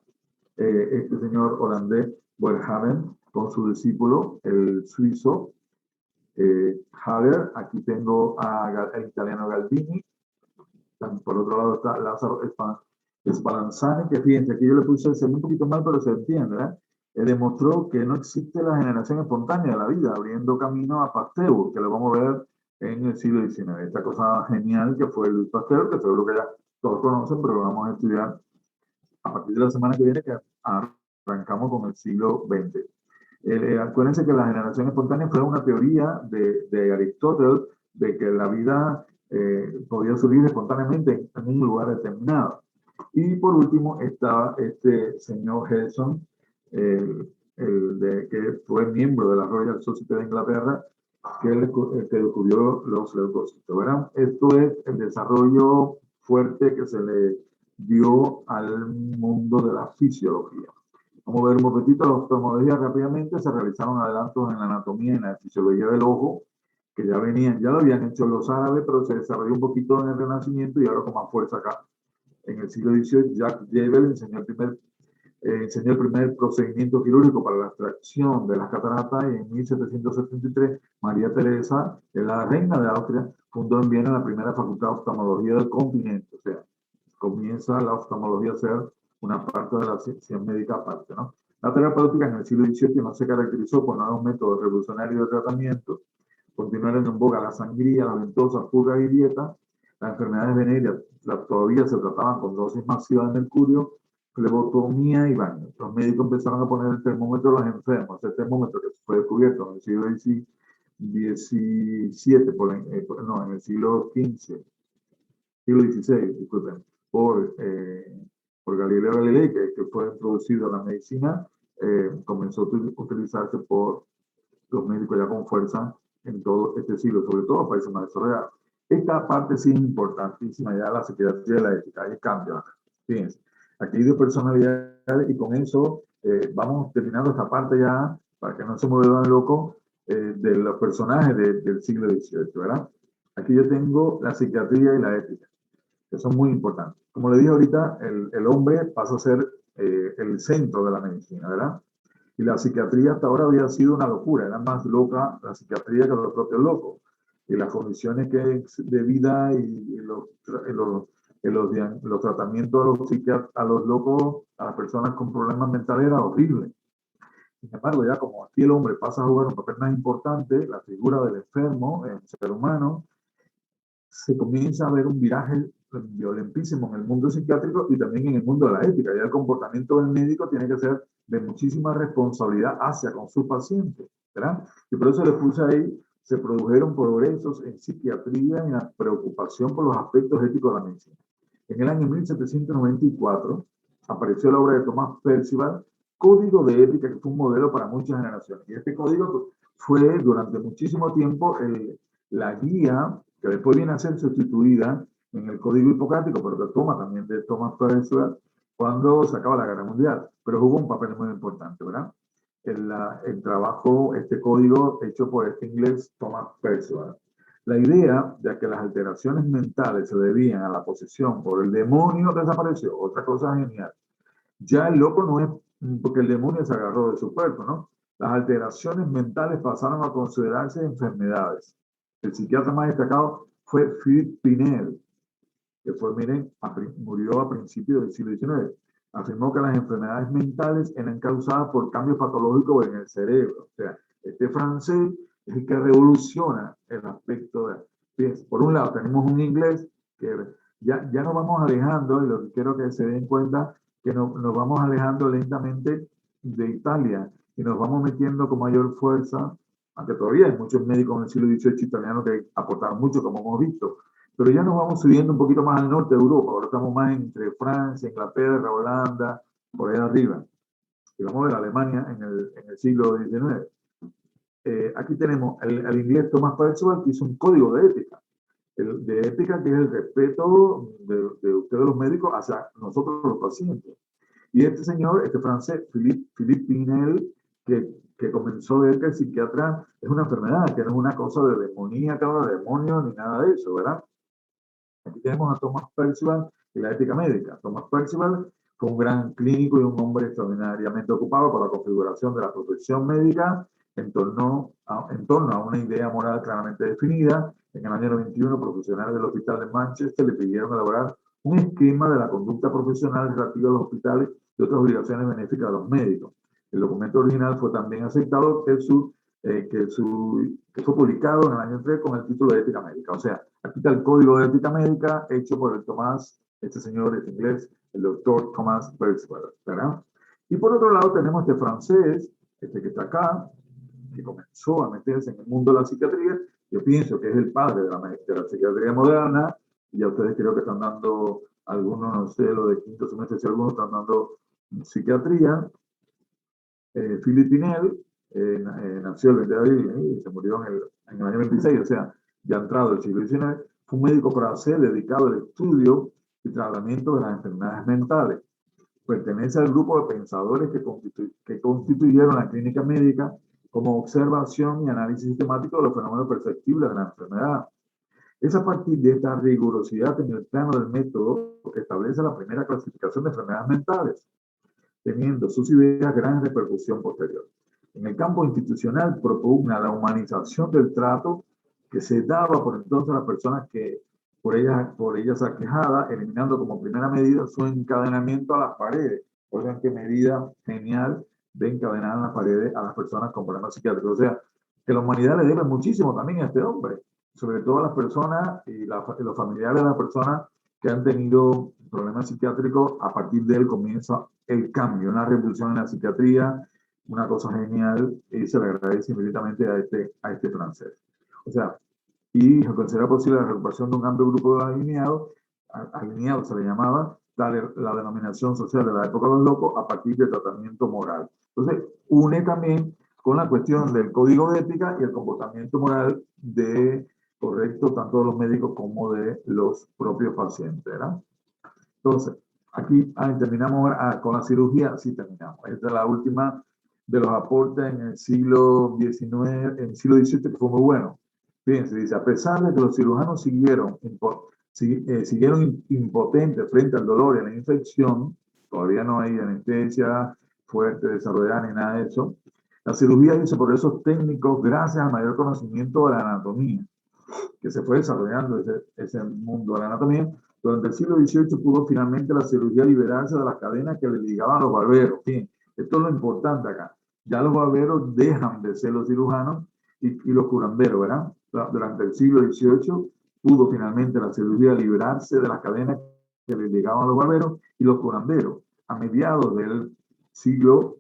este señor holandés, Boerhaave, con su discípulo, el suizo Haller. Aquí tengo al italiano Galdini. Por otro lado está Lázaro Spallanzani, que fíjense, aquí yo le puse un poquito mal, pero se entiende, ¿verdad? Demostró que no existe la generación espontánea de la vida, abriendo camino a Pasteur, que lo vamos a ver en el siglo XIX. Esta cosa genial que fue Louis Pasteur, que seguro que ya todos conocen, pero lo vamos a estudiar a partir de la semana que viene, que arrancamos con el siglo XX. Acuérdense que la generación espontánea fue una teoría de Aristóteles de que la vida podía surgir espontáneamente en un lugar determinado. Y por último estaba este señor Hewson, que fue miembro de la Royal Society de Inglaterra, que descubrió los leucocitos. ¿Verdad? Esto es el desarrollo fuerte que se le dio al mundo de la fisiología. Vamos a ver un momentito la oftalmología rápidamente. Se realizaron adelantos en la anatomía y en la fisiología del ojo, que ya lo habían hecho los árabes, pero se desarrolló un poquito en el Renacimiento y ahora con más fuerza acá. En el siglo XVIII, Jacques Jebel enseñó el primer procedimiento quirúrgico para la extracción de las cataratas, y en 1773 María Teresa, la reina de Austria, fundó en Viena la primera facultad de oftalmología del continente. O sea, comienza la oftalmología a ser una parte de la ciencia médica aparte, ¿no? La terapéutica en el siglo XVII no se caracterizó por nuevos métodos revolucionarios de tratamiento. Continuaron en boga la sangría, la ventosa, purga y dieta. Las enfermedades venéreas todavía se trataban con dosis masivas de mercurio, flebotomía y baño. Los médicos empezaron a poner el termómetro a los enfermos. El termómetro que fue descubierto en el siglo XVII, en el siglo XV, siglo XVI, disculpen, por Galileo Galilei, que fue introducido a la medicina, comenzó a utilizarse por los médicos ya con fuerza en todo este siglo, sobre todo en países más desarrollados. Esta parte sí es importantísima, ya la psiquiatría y la ética, ahí cambia. Fíjense, aquí hay de personalidad y con eso vamos terminando esta parte ya, para que no se me vuelvan locos, de los personajes del siglo XVIII, ¿verdad? Aquí yo tengo la psiquiatría y la ética, que son muy importantes. Como le dije ahorita, el hombre pasa a ser el centro de la medicina, ¿verdad? Y la psiquiatría hasta ahora había sido una locura, era más loca la psiquiatría que los propios locos. Y las condiciones de vida y los tratamientos a los locos, a las personas con problemas mentales, era horrible. Sin embargo, ya como aquí el hombre pasa a jugar un papel más importante, la figura del enfermo, el ser humano, se comienza a ver un viraje violentísimo en el mundo psiquiátrico y también en el mundo de la ética. Ya el comportamiento del médico tiene que ser de muchísima responsabilidad hacia con su paciente, ¿verdad? Y por eso le puse ahí, se produjeron progresos en psiquiatría y en la preocupación por los aspectos éticos de la medicina. En el año 1794 apareció la obra de Thomas Percival, Código de Ética, que fue un modelo para muchas generaciones. Y este código fue durante muchísimo tiempo la guía que después viene a ser sustituida en el Código Hipocrático, pero que toma también de Thomas Percival cuando se acaba la Guerra Mundial. Pero jugó un papel muy importante, ¿verdad? El trabajo, este código hecho por este inglés Thomas Percival. La idea de que las alteraciones mentales se debían a la posesión por el demonio desapareció. Otra cosa genial. Ya el loco no es porque el demonio se agarró de su cuerpo, ¿no? Las alteraciones mentales pasaron a considerarse enfermedades. El psiquiatra más destacado fue Philippe Pinel, que murió a principios del siglo XIX. Afirmó que las enfermedades mentales eran causadas por cambios patológicos en el cerebro. O sea, este francés es el que revoluciona el aspecto de... Por un lado, tenemos un inglés que ya nos vamos alejando, y lo que quiero que se den cuenta, que nos vamos alejando lentamente de Italia y nos vamos metiendo con mayor fuerza, aunque todavía hay muchos médicos en el siglo XVIII italianos que aportaron mucho, como hemos visto, pero ya nos vamos subiendo un poquito más al norte de Europa, ahora estamos más entre Francia, Inglaterra, Holanda, por ahí arriba. Y vamos a ver Alemania en el siglo XIX. Aquí tenemos el inglés Thomas Percival, que hizo un código de ética, de ética que es el respeto de ustedes los médicos hacia nosotros los pacientes. Y este señor, este francés, Philippe Pinel, que comenzó de que el psiquiatra es una enfermedad, que no es una cosa de demoníaca o de demonio ni nada de eso, ¿verdad? Aquí tenemos a Thomas Percival y la ética médica. Thomas Percival fue un gran clínico y un hombre extraordinariamente ocupado por la configuración de la profesión médica en torno a una idea moral claramente definida. En el año 91, profesionales del Hospital de Manchester le pidieron elaborar un esquema de la conducta profesional relativa a los hospitales y otras obligaciones benéficas de los médicos. El documento original fue también aceptado que fue publicado en el año 3 con el título de Ética Médica. O sea, aquí está el Código de Ética Médica hecho por el Tomás, este señor es inglés, el doctor Thomas Percival, ¿verdad? Y por otro lado tenemos este francés, este que está acá, que comenzó a meterse en el mundo de la psiquiatría. Yo pienso que es el padre de la psiquiatría moderna. Y ya ustedes creo que están dando algunos, no sé, lo de quinto semestre, si algunos están dando psiquiatría. Philippe Pinel nació el 20 de abril y se murió en el año 26, o sea, ya entrado el siglo XIX. Fue un médico francés dedicado al estudio y tratamiento de las enfermedades mentales. Pertenece al grupo de pensadores que constituyeron la clínica médica como observación y análisis sistemático de los fenómenos perceptibles de la enfermedad. Es a partir de esta rigurosidad en el plano del método que establece la primera clasificación de enfermedades mentales, teniendo sus ideas gran repercusión posterior. En el campo institucional propugna la humanización del trato que se daba por entonces a las personas que por ellas aquejadas, eliminando como primera medida su encadenamiento a las paredes. Oigan qué medida genial de encadenar en las paredes a las personas con problemas psiquiátricos. O sea, que la humanidad le debe muchísimo también a este hombre, sobre todo a las personas y los familiares de las personas que han tenido problemas psiquiátricos. A partir de él comienza el cambio, una revolución en la psiquiatría, una cosa genial, y se le agradece inmediatamente a este francés. O sea, y se considera posible la recuperación de un amplio grupo de alineados se le llamaba, la denominación social de la época de los locos a partir del tratamiento moral. Entonces, une también con la cuestión del código de ética y el comportamiento moral correcto tanto de los médicos como de los propios pacientes, ¿verdad? Entonces, aquí terminamos con la cirugía, sí terminamos. Esta es la última de los aportes en el siglo XIX, en el siglo XVII, que fue muy bueno. Fíjense, dice, a pesar de que los cirujanos siguieron impotentes frente al dolor y a la infección, todavía no hay anestesia fuerte desarrollada ni nada de eso, la cirugía hizo por esos técnicos gracias al mayor conocimiento de la anatomía, que se fue desarrollando ese mundo de la anatomía. Durante el siglo XVIII pudo finalmente la cirugía liberarse de las cadenas que le ligaban a los barberos. Bien, esto es lo importante acá. Ya los barberos dejan de ser los cirujanos y los curanderos, ¿verdad? Durante el siglo XVIII pudo finalmente la cirugía liberarse de las cadenas que le ligaban a los barberos y los curanderos. A mediados del siglo,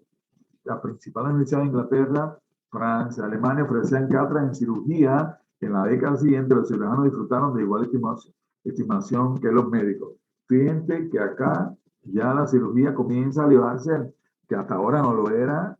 las principales universidades de Inglaterra, Francia, Alemania ofrecían cátedras en cirugía. En la década siguiente, los cirujanos disfrutaron de igual estimación que los médicos. Fíjense que acá ya la cirugía comienza a elevarse, que hasta ahora no lo era.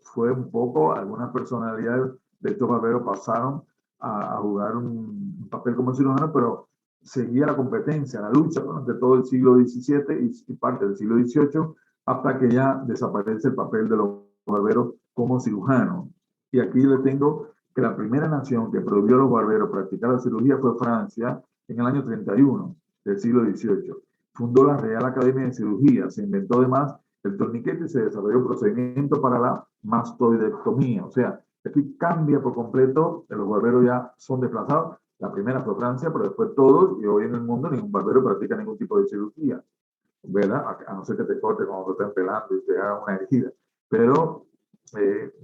Fue un poco, algunas personalidades de estos barberos pasaron a jugar un papel como cirujano, pero seguía la competencia, la lucha durante todo el siglo XVII y parte del siglo XVIII, hasta que ya desaparece el papel de los barberos como cirujanos. Y aquí le tengo que la primera nación que prohibió a los barberos practicar la cirugía fue Francia en el año 31 del siglo XVIII. Fundó la Real Academia de Cirugía, se inventó además el torniquete y se desarrolló un procedimiento para la mastoidectomía. O sea, aquí cambia por completo, los barberos ya son desplazados. La primera fue Francia, pero después todos, y hoy en el mundo ningún barbero practica ningún tipo de cirugía, ¿verdad? A no ser que te corte cuando te estén pelando y te hagan una herida. Pero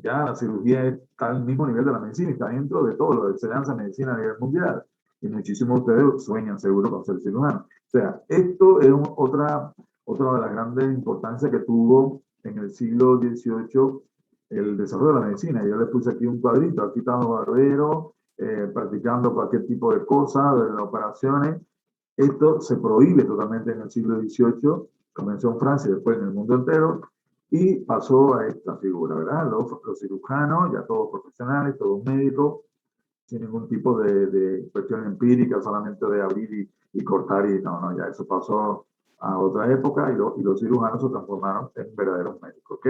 ya la cirugía está al mismo nivel de la medicina y está dentro de todo lo de enseñanza de medicina a nivel mundial. Y muchísimos de ustedes sueñan seguro con ser cirujano. O sea, esto es otra de las grandes importancias que tuvo en el siglo XVIII el desarrollo de la medicina. Yo les puse aquí un cuadrito, aquí están los barberos practicando cualquier tipo de cosas, de operaciones. Esto se prohíbe totalmente en el siglo XVIII, comenzó en Francia y después en el mundo entero, y pasó a esta figura, ¿verdad? Los cirujanos, ya todos profesionales, todos médicos, sin ningún tipo de cuestión empírica, solamente de abrir y cortar, y no, ya eso pasó a otra época, y los cirujanos se transformaron en verdaderos médicos, ¿ok?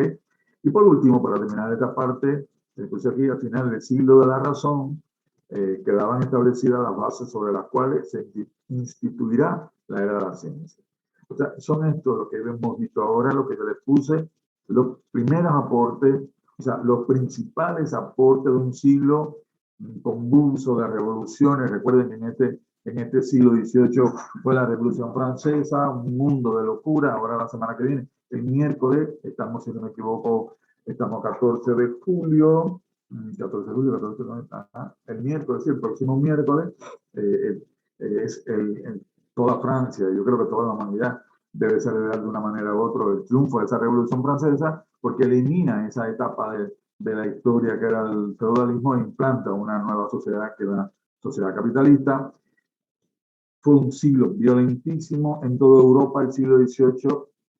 Y por último, para terminar esta parte, puse aquí al final del siglo de la razón, quedaban establecidas las bases sobre las cuales se instituirá la era de la ciencia. O sea, son estos lo que hemos visto ahora, lo que yo les puse, los primeros aportes, o sea, los principales aportes de un siglo convulso de revoluciones. Recuerden que en este siglo XVIII fue la Revolución Francesa, un mundo de locura. Ahora la semana que viene, el miércoles, estamos, si no me equivoco, estamos 14 de julio, 14 de julio, 14 de, el miércoles, sí, el próximo miércoles, es toda Francia, yo creo que toda la humanidad debe celebrar de una manera u otra el triunfo de esa Revolución Francesa, porque elimina esa etapa de la historia que era el feudalismo e implanta una nueva sociedad que es una sociedad capitalista. Fue un siglo violentísimo en toda Europa, el siglo XVIII,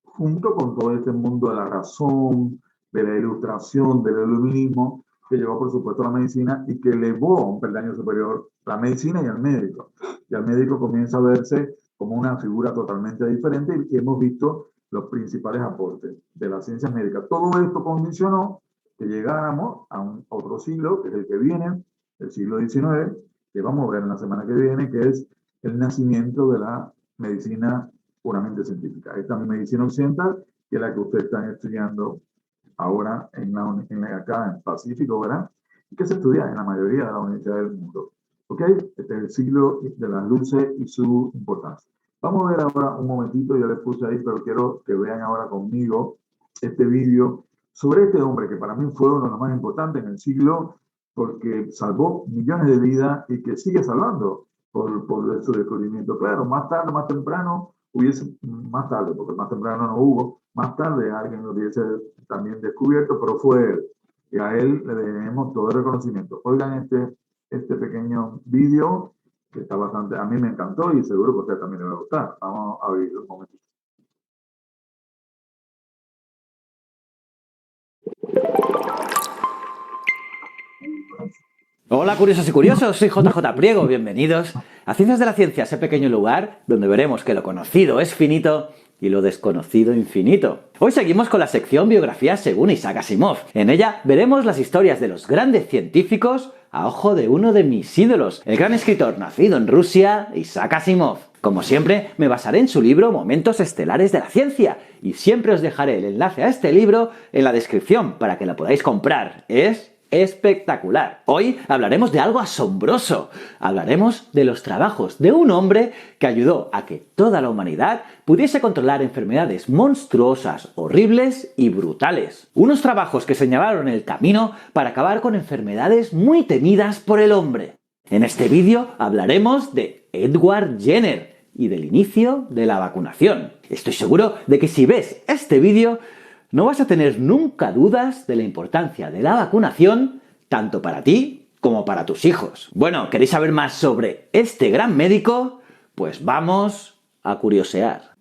junto con todo este mundo de la razón, de la ilustración, del iluminismo, que llevó, por supuesto, a la medicina y que elevó a un peldaño superior la medicina y al médico. Y al médico comienza a verse como una figura totalmente diferente, y hemos visto los principales aportes de la ciencia médica. Todo esto condicionó que llegáramos a un otro siglo, que es el que viene, el siglo XIX, que vamos a ver en la semana que viene, que es el nacimiento de la medicina puramente científica. Esta medicina occidental, que es la que ustedes están estudiando ahora acá en Pacífico, ¿verdad? Y que se estudia en la mayoría de las universidades del mundo. ¿Ok? Este es el siglo de las luces y su importancia. Vamos a ver ahora un momentito, ya les puse ahí, pero quiero que vean ahora conmigo este vídeo sobre este hombre que para mí fue uno de los más importantes en el siglo, porque salvó millones de vidas y que sigue salvando por su descubrimiento. Claro, más tarde, más temprano, más tarde, porque más temprano no hubo, más tarde alguien lo hubiese también descubierto, pero fue él. Y a él le debemos todo el reconocimiento. Oigan este pequeño vídeo que está bastante, a mí me encantó y seguro que a usted también le va a gustar. Vamos a verlo un momentito. Hola curiosos y curiosos, soy JJ Priego, bienvenidos a Ciencias de la Ciencia, ese pequeño lugar donde veremos que lo conocido es finito y lo desconocido infinito. Hoy seguimos con la sección Biografía según Isaac Asimov. En ella veremos las historias de los grandes científicos a ojo de uno de mis ídolos, el gran escritor nacido en Rusia, Isaac Asimov. Como siempre, me basaré en su libro Momentos Estelares de la Ciencia, y siempre os dejaré el enlace a este libro en la descripción para que lo podáis comprar. Es espectacular. Hoy hablaremos de algo asombroso. Hablaremos de los trabajos de un hombre que ayudó a que toda la humanidad pudiese controlar enfermedades monstruosas, horribles y brutales. Unos trabajos que señalaron el camino para acabar con enfermedades muy temidas por el hombre. En este vídeo hablaremos de Edward Jenner y del inicio de la vacunación. Estoy seguro de que si ves este vídeo no vas a tener nunca dudas de la importancia de la vacunación, tanto para ti como para tus hijos. Bueno, ¿queréis saber más sobre este gran médico? Pues vamos a curiosear.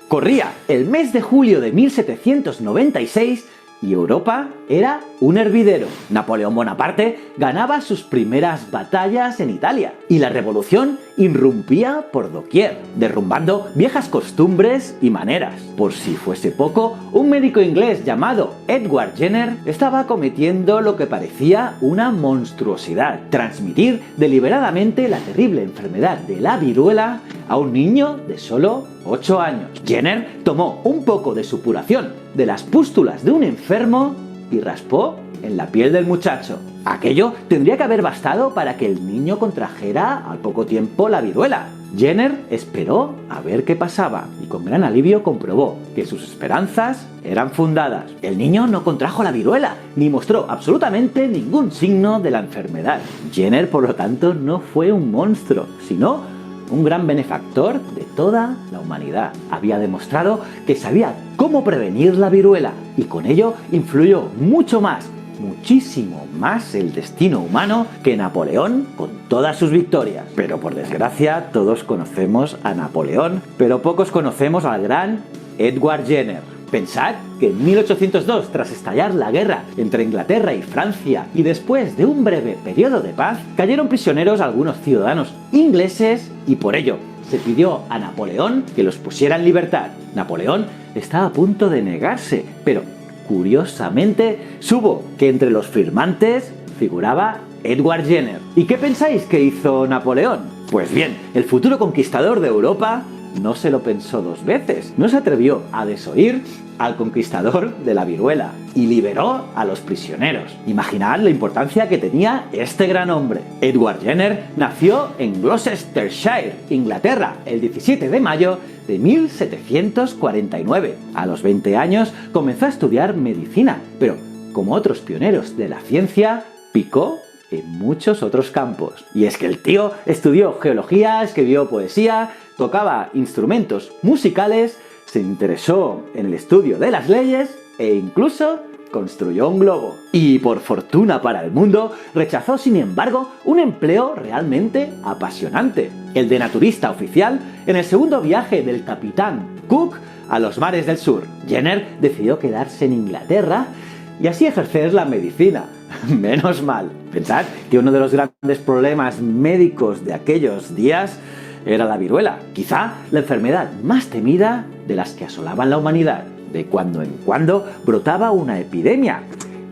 Corría el mes de julio de 1796 y Europa era un hervidero. Napoleón Bonaparte ganaba sus primeras batallas en Italia y la revolución irrumpía por doquier, derrumbando viejas costumbres y maneras. Por si fuese poco, un médico inglés llamado Edward Jenner estaba cometiendo lo que parecía una monstruosidad: transmitir deliberadamente la terrible enfermedad de la viruela a un niño de solo 8 años. Jenner tomó un poco de supuración de las pústulas de un enfermo y raspó en la piel del muchacho. Aquello tendría que haber bastado para que el niño contrajera al poco tiempo la viruela. Jenner esperó a ver qué pasaba y con gran alivio comprobó que sus esperanzas eran fundadas. El niño no contrajo la viruela ni mostró absolutamente ningún signo de la enfermedad. Jenner, por lo tanto, no fue un monstruo, sino un gran benefactor de toda la humanidad. Había demostrado que sabía cómo prevenir la viruela y con ello influyó mucho más, muchísimo más el destino humano que Napoleón con todas sus victorias. Pero por desgracia todos conocemos a Napoleón, pero pocos conocemos al gran Edward Jenner. Pensad que en 1802, tras estallar la guerra entre Inglaterra y Francia y después de un breve periodo de paz, cayeron prisioneros algunos ciudadanos ingleses y por ello se pidió a Napoleón que los pusiera en libertad. Napoleón estaba a punto de negarse, pero curiosamente supo que entre los firmantes figuraba Edward Jenner. ¿Y qué pensáis que hizo Napoleón? Pues bien, el futuro conquistador de Europa no se lo pensó dos veces. No se atrevió a desoír al conquistador de la viruela y liberó a los prisioneros. Imaginad la importancia que tenía este gran hombre. Edward Jenner nació en Gloucestershire, Inglaterra, el 17 de mayo de 1749. A los 20 años comenzó a estudiar medicina, pero como otros pioneros de la ciencia, picó en muchos otros campos. Y es que el tío estudió geología, escribió poesía, tocaba instrumentos musicales, se interesó en el estudio de las leyes e incluso construyó un globo. Y por fortuna para el mundo, rechazó sin embargo un empleo realmente apasionante, el de naturista oficial en el segundo viaje del capitán Cook a los mares del sur. Jenner decidió quedarse en Inglaterra y así ejercer la medicina. Menos mal. Pensad que uno de los grandes problemas médicos de aquellos días era la viruela, quizá la enfermedad más temida de las que asolaban la humanidad. De cuando en cuando brotaba una epidemia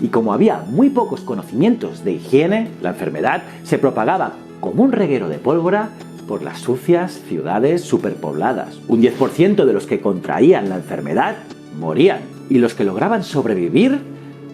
y como había muy pocos conocimientos de higiene, la enfermedad se propagaba como un reguero de pólvora por las sucias ciudades superpobladas. Un 10% de los que contraían la enfermedad morían y los que lograban sobrevivir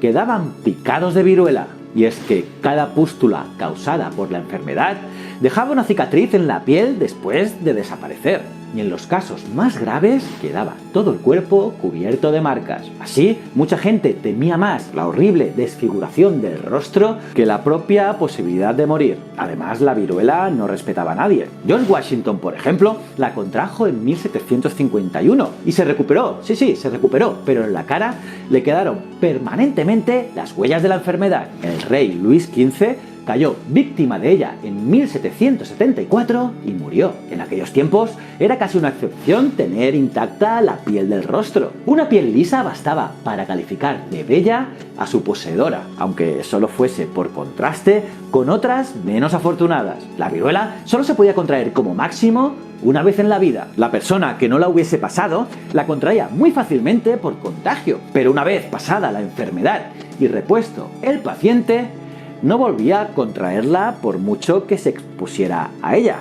quedaban picados de viruela. Y es que cada pústula causada por la enfermedad dejaba una cicatriz en la piel después de desaparecer. Y en los casos más graves quedaba todo el cuerpo cubierto de marcas. Así, mucha gente temía más la horrible desfiguración del rostro que la propia posibilidad de morir. Además, la viruela no respetaba a nadie. George Washington, por ejemplo, la contrajo en 1751 y se recuperó. Sí, se recuperó, pero en la cara le quedaron permanentemente las huellas de la enfermedad. El rey Luis XV cayó víctima de ella en 1774 y murió. En aquellos tiempos era casi una excepción tener intacta la piel del rostro. Una piel lisa bastaba para calificar de bella a su poseedora, aunque solo fuese por contraste con otras menos afortunadas. La viruela solo se podía contraer como máximo una vez en la vida. La persona que no la hubiese pasado la contraía muy fácilmente por contagio, pero una vez pasada la enfermedad y repuesto el paciente, no volvía a contraerla por mucho que se expusiera a ella.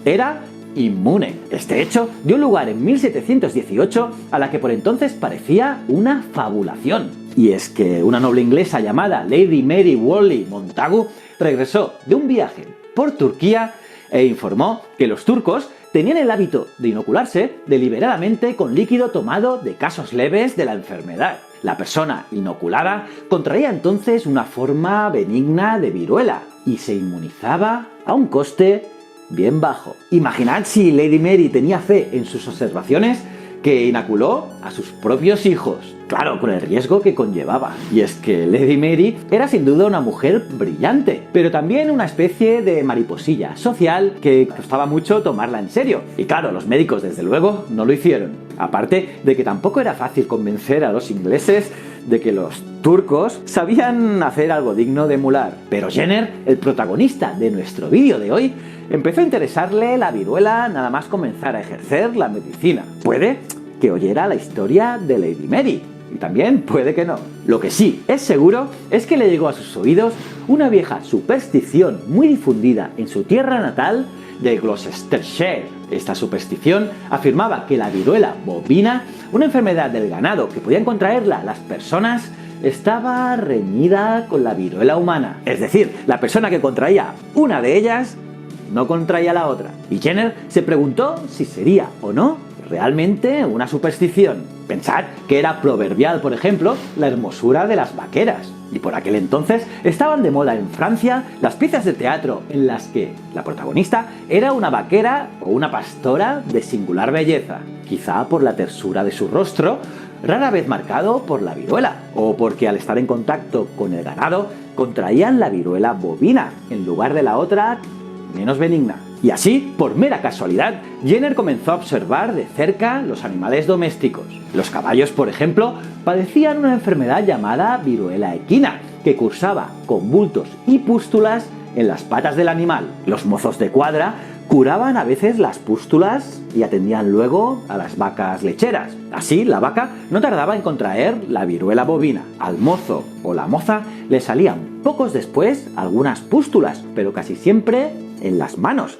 Era inmune. Este hecho dio lugar en 1718 a la que por entonces parecía una fabulación. Y es que una noble inglesa llamada Lady Mary Wortley Montagu regresó de un viaje por Turquía e informó que los turcos tenían el hábito de inocularse deliberadamente con líquido tomado de casos leves de la enfermedad. La persona inoculada contraía entonces una forma benigna de viruela y se inmunizaba a un coste bien bajo. Imaginad si Lady Mary tenía fe en sus observaciones que inoculó a sus propios hijos. Claro, con el riesgo que conllevaba. Y es que Lady Mary era sin duda una mujer brillante, pero también una especie de mariposilla social que costaba mucho tomarla en serio. Y claro, los médicos desde luego no lo hicieron. Aparte de que tampoco era fácil convencer a los ingleses de que los turcos sabían hacer algo digno de emular. Pero Jenner, el protagonista de nuestro vídeo de hoy, empezó a interesarle la viruela nada más comenzar a ejercer la medicina. Puede que oyera la historia de Lady Mary, y también puede que no. Lo que sí es seguro es que le llegó a sus oídos una vieja superstición muy difundida en su tierra natal de Gloucestershire. Esta superstición afirmaba que la viruela bovina, una enfermedad del ganado que podían contraerla las personas, estaba reñida con la viruela humana. Es decir, la persona que contraía una de ellas no contraía la otra. Y Jenner se preguntó si sería o no realmente una superstición. Pensad que era proverbial, por ejemplo, la hermosura de las vaqueras. Y por aquel entonces estaban de moda en Francia las piezas de teatro en las que la protagonista era una vaquera o una pastora de singular belleza, quizá por la tersura de su rostro, rara vez marcado por la viruela, o porque al estar en contacto con el ganado contraían la viruela bovina en lugar de la otra menos benigna. Y así, por mera casualidad, Jenner comenzó a observar de cerca los animales domésticos. Los caballos, por ejemplo, padecían una enfermedad llamada viruela equina, que cursaba con bultos y pústulas en las patas del animal. Los mozos de cuadra curaban a veces las pústulas y atendían luego a las vacas lecheras. Así, la vaca no tardaba en contraer la viruela bovina. Al mozo o la moza le salían pocos después algunas pústulas, pero casi siempre en las manos,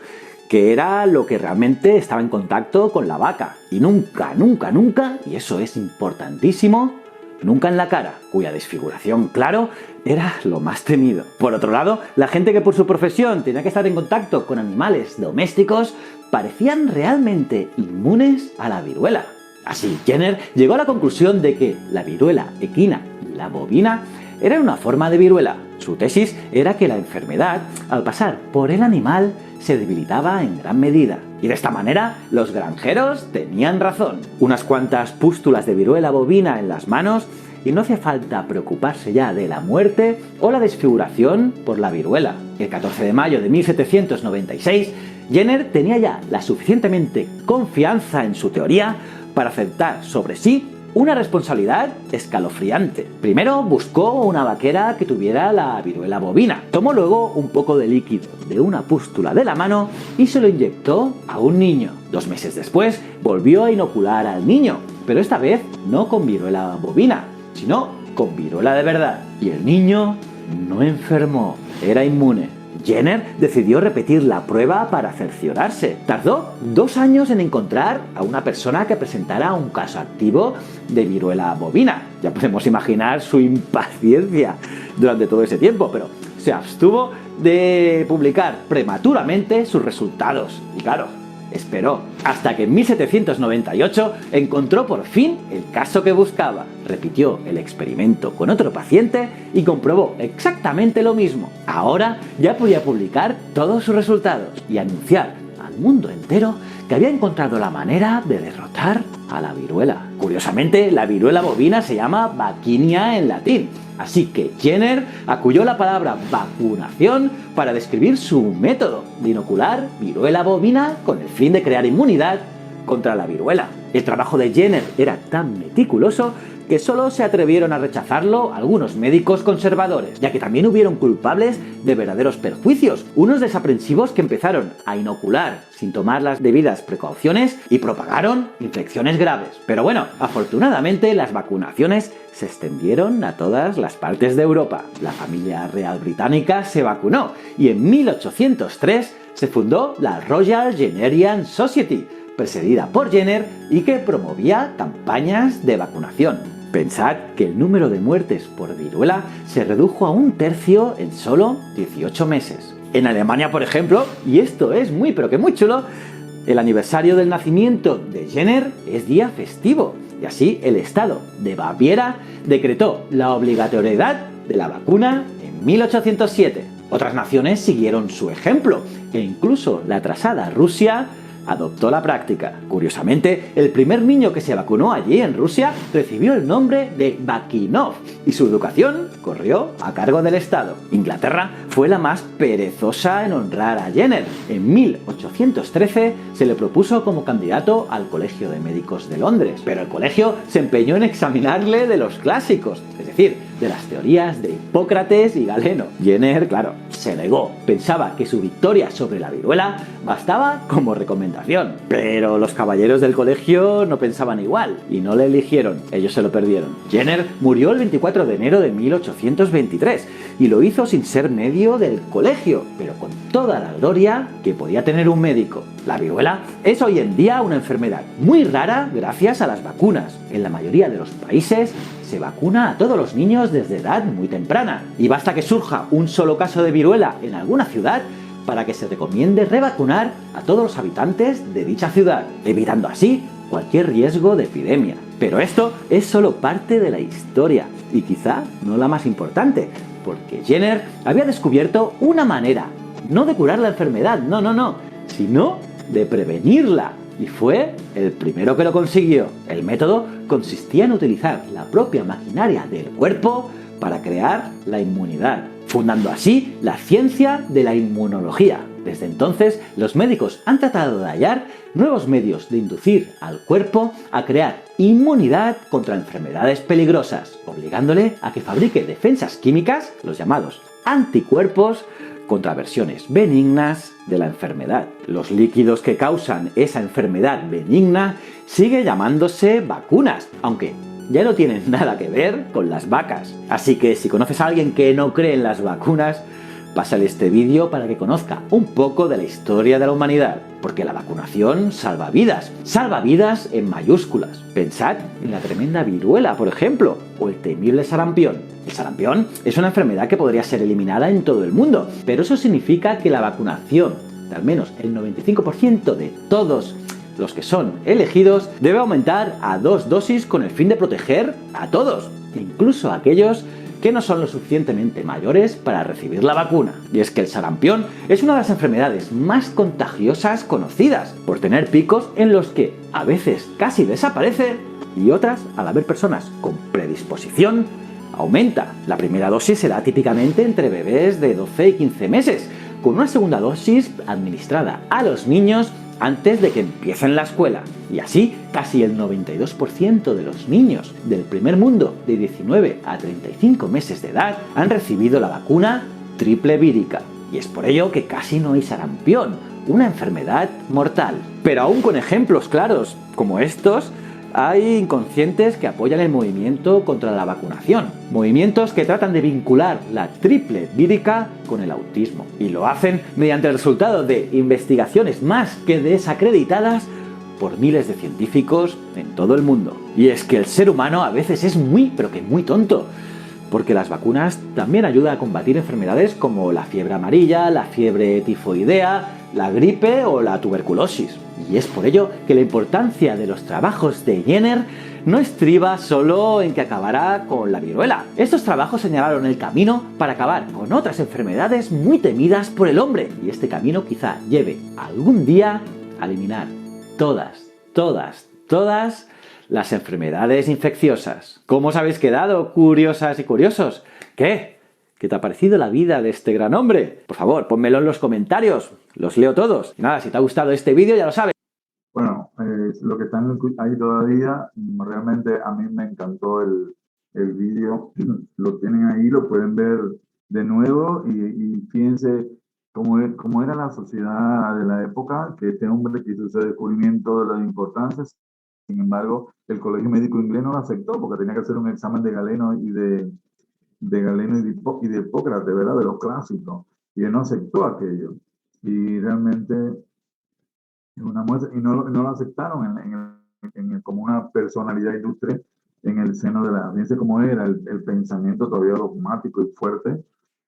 que era lo que realmente estaba en contacto con la vaca. Y nunca, nunca, nunca, y eso es importantísimo, nunca en la cara, cuya desfiguración, claro, era lo más temido. Por otro lado, la gente que por su profesión tenía que estar en contacto con animales domésticos parecían realmente inmunes a la viruela. Así, Jenner llegó a la conclusión de que la viruela equina y la bovina eran una forma de viruela. Su tesis era que la enfermedad, al pasar por el animal, se debilitaba en gran medida. Y de esta manera, los granjeros tenían razón. Unas cuantas pústulas de viruela bovina en las manos y no hacía falta preocuparse ya de la muerte o la desfiguración por la viruela. El 14 de mayo de 1796, Jenner tenía ya la suficientemente confianza en su teoría para aceptar sobre sí una responsabilidad escalofriante. Primero buscó una vaquera que tuviera la viruela bovina. Tomó luego un poco de líquido de una pústula de la mano y se lo inyectó a un niño. 2 meses después volvió a inocular al niño, pero esta vez no con viruela bovina, sino con viruela de verdad. Y el niño no enfermó, era inmune. Jenner decidió repetir la prueba para cerciorarse. Tardó 2 años en encontrar a una persona que presentara un caso activo de viruela bovina. Ya podemos imaginar su impaciencia durante todo ese tiempo, pero se abstuvo de publicar prematuramente sus resultados. Y claro, esperó hasta que en 1798 encontró por fin el caso que buscaba. Repitió el experimento con otro paciente y comprobó exactamente lo mismo. Ahora ya podía publicar todos sus resultados y anunciar al mundo entero que había encontrado la manera de derrotar a la viruela. Curiosamente, la viruela bovina se llama vaccinia en latín. Así que Jenner acudió la palabra vacunación para describir su método de inocular viruela bovina con el fin de crear inmunidad contra la viruela. El trabajo de Jenner era tan meticuloso que solo se atrevieron a rechazarlo algunos médicos conservadores, ya que también hubieron culpables de verdaderos perjuicios, unos desaprensivos que empezaron a inocular sin tomar las debidas precauciones y propagaron infecciones graves. Pero bueno, afortunadamente las vacunaciones se extendieron a todas las partes de Europa. La familia real británica se vacunó y en 1803 se fundó la Royal Jennerian Society, presidida por Jenner y que promovía campañas de vacunación. Pensad que el número de muertes por viruela se redujo a 1/3 en solo 18 meses. En Alemania, por ejemplo, y esto es muy pero que muy chulo, el aniversario del nacimiento de Jenner es día festivo y así el estado de Baviera decretó la obligatoriedad de la vacuna en 1807. Otras naciones siguieron su ejemplo e incluso la atrasada Rusia adoptó la práctica. Curiosamente, el primer niño que se vacunó allí en Rusia recibió el nombre de Bakinov y su educación corrió a cargo del Estado. Inglaterra fue la más perezosa en honrar a Jenner. En 1813 se le propuso como candidato al Colegio de Médicos de Londres, pero el colegio se empeñó en examinarle de los clásicos, es decir, de las teorías de Hipócrates y Galeno. Jenner, claro, se negó. Pensaba que su victoria sobre la viruela bastaba como recomendación. Pero los caballeros del colegio no pensaban igual y no le eligieron. Ellos se lo perdieron. Jenner murió el 24 de enero de 1823 y lo hizo sin ser medio del colegio, pero con toda la gloria que podía tener un médico. La viruela es hoy en día una enfermedad muy rara gracias a las vacunas. En la mayoría de los países se vacuna a todos los niños desde edad muy temprana. Y basta que surja un solo caso de viruela en alguna ciudad para que se recomiende revacunar a todos los habitantes de dicha ciudad, evitando así cualquier riesgo de epidemia. Pero esto es solo parte de la historia, y quizá no la más importante, porque Jenner había descubierto una manera, no de curar la enfermedad, no, sino de prevenirla. Y fue el primero que lo consiguió. El método consistía en utilizar la propia maquinaria del cuerpo para crear la inmunidad, fundando así la ciencia de la inmunología. Desde entonces, los médicos han tratado de hallar nuevos medios de inducir al cuerpo a crear inmunidad contra enfermedades peligrosas, obligándole a que fabrique defensas químicas, los llamados anticuerpos, contra versiones benignas de la enfermedad. Los líquidos que causan esa enfermedad benigna sigue llamándose vacunas, aunque ya no tienen nada que ver con las vacas. Así que si conoces a alguien que no cree en las vacunas, pásale este vídeo para que conozca un poco de la historia de la humanidad, porque la vacunación salva vidas en mayúsculas. Pensad en la tremenda viruela, por ejemplo, o el temible sarampión. El sarampión es una enfermedad que podría ser eliminada en todo el mundo, pero eso significa que la vacunación de al menos el 95% de todos los que son elegidos debe aumentar a 2 dosis con el fin de proteger a todos, incluso a aquellos que no son lo suficientemente mayores para recibir la vacuna. Y es que el sarampión es una de las enfermedades más contagiosas conocidas, por tener picos en los que a veces casi desaparece y otras, al haber personas con predisposición, aumenta. La primera dosis se da típicamente entre bebés de 12 y 15 meses, con una segunda dosis administrada a los niños antes de que empiecen la escuela. Y así, casi el 92% de los niños del primer mundo de 19 a 35 meses de edad han recibido la vacuna triple vírica. Y es por ello que casi no hay sarampión, una enfermedad mortal. Pero aún con ejemplos claros como estos, hay inconscientes que apoyan el movimiento contra la vacunación. Movimientos que tratan de vincular la triple vírica con el autismo. Y lo hacen mediante el resultado de investigaciones más que desacreditadas por miles de científicos en todo el mundo. Y es que el ser humano a veces es muy, pero que muy tonto, porque las vacunas también ayudan a combatir enfermedades como la fiebre amarilla, la fiebre tifoidea, la gripe o la tuberculosis. Y es por ello que la importancia de los trabajos de Jenner no estriba solo en que acabará con la viruela. Estos trabajos señalaron el camino para acabar con otras enfermedades muy temidas por el hombre. Y este camino quizá lleve algún día a eliminar todas las enfermedades infecciosas. ¿Cómo os habéis quedado, curiosas y curiosos? ¿Qué? ¿Qué te ha parecido la vida de este gran hombre? Por favor, pónmelo en los comentarios, los leo todos. Y nada, si te ha gustado este vídeo ya lo sabes. Bueno, lo que están ahí todavía, realmente a mí me encantó el vídeo. Lo tienen ahí, lo pueden ver de nuevo y fíjense cómo era la sociedad de la época, que este hombre quiso ese descubrimiento de las importancias. Sin embargo, el Colegio Médico Inglés no lo aceptó porque tenía que hacer un examen de Galeno y de Hipócrates, ¿verdad? De los clásicos. Y él no aceptó aquello. Y realmente es una muestra, y no lo aceptaron como una personalidad ilustre en el seno de la ciencia, como era el pensamiento todavía dogmático y fuerte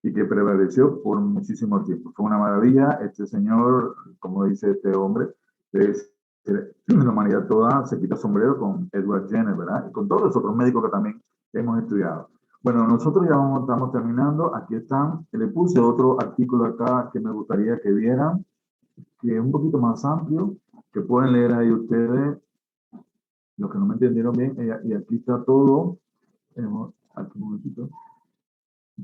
y que prevaleció por muchísimo tiempo. Fue una maravilla. Este señor, como dice este hombre, es la humanidad toda se quita sombrero con Edward Jenner, ¿verdad? Y con todos los otros médicos que también hemos estudiado. Bueno, nosotros ya estamos terminando. Aquí están. Le puse otro artículo acá que me gustaría que vieran, que es un poquito más amplio, que pueden leer ahí ustedes, los que no me entendieron bien, y aquí está todo, aquí un momentito,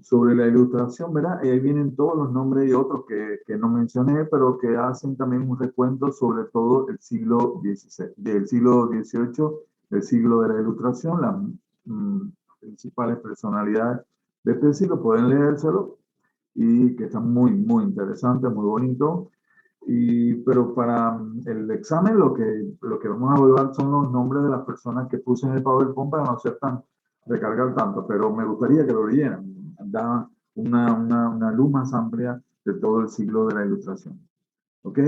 sobre la ilustración, ¿verdad? Y ahí vienen todos los nombres y otros que no mencioné, pero que hacen también un recuento sobre todo el siglo XVI, del siglo XVIII, el siglo de la ilustración, las principales personalidades de este siglo, pueden leérselo, y que está muy, muy interesante, muy bonito. Pero para el examen lo que vamos a evaluar son los nombres de las personas que puse en el PowerPoint para no ser tan recargar tanto, pero me gustaría que lo leyeran. Da una luz más amplia de todo el siglo de la ilustración. ¿Ok?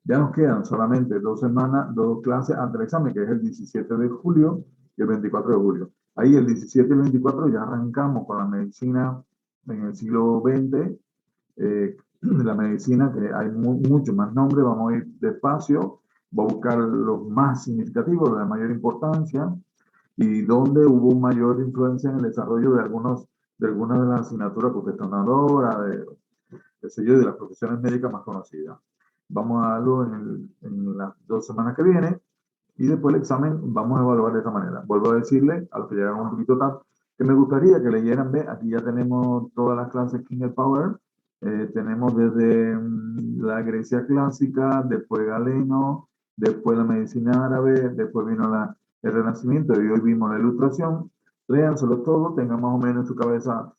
Ya nos quedan solamente 2 semanas, 2 clases antes del examen, que es el 17 de julio y el 24 de julio. Ahí el 17 y el 24 ya arrancamos con la medicina en el siglo XX, de la medicina, que hay mucho más nombres, vamos a ir despacio, voy a buscar los más significativos, los de mayor importancia, y donde hubo mayor influencia en el desarrollo de algunas de las asignaturas, porque están ahora, qué sé yo, de las profesiones médicas más conocidas. Vamos a darlo en las 2 semanas que vienen y después el examen vamos a evaluar de esta manera. Vuelvo a decirle a los que llegan un poquito tarde que me gustaría que leyeran, ve, aquí ya tenemos todas las clases King of Power, tenemos desde la Grecia clásica, después Galeno, después la medicina árabe, después vino el Renacimiento y hoy vimos la Ilustración. Léanselo todo, tengan más o menos en su cabeza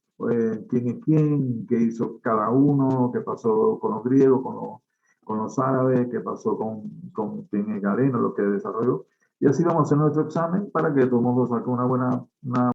quién es quién, qué hizo cada uno, qué pasó con los griegos, con los árabes, qué pasó con quién es Galeno, lo que desarrolló. Y así vamos a hacer nuestro examen para que todo el mundo saque una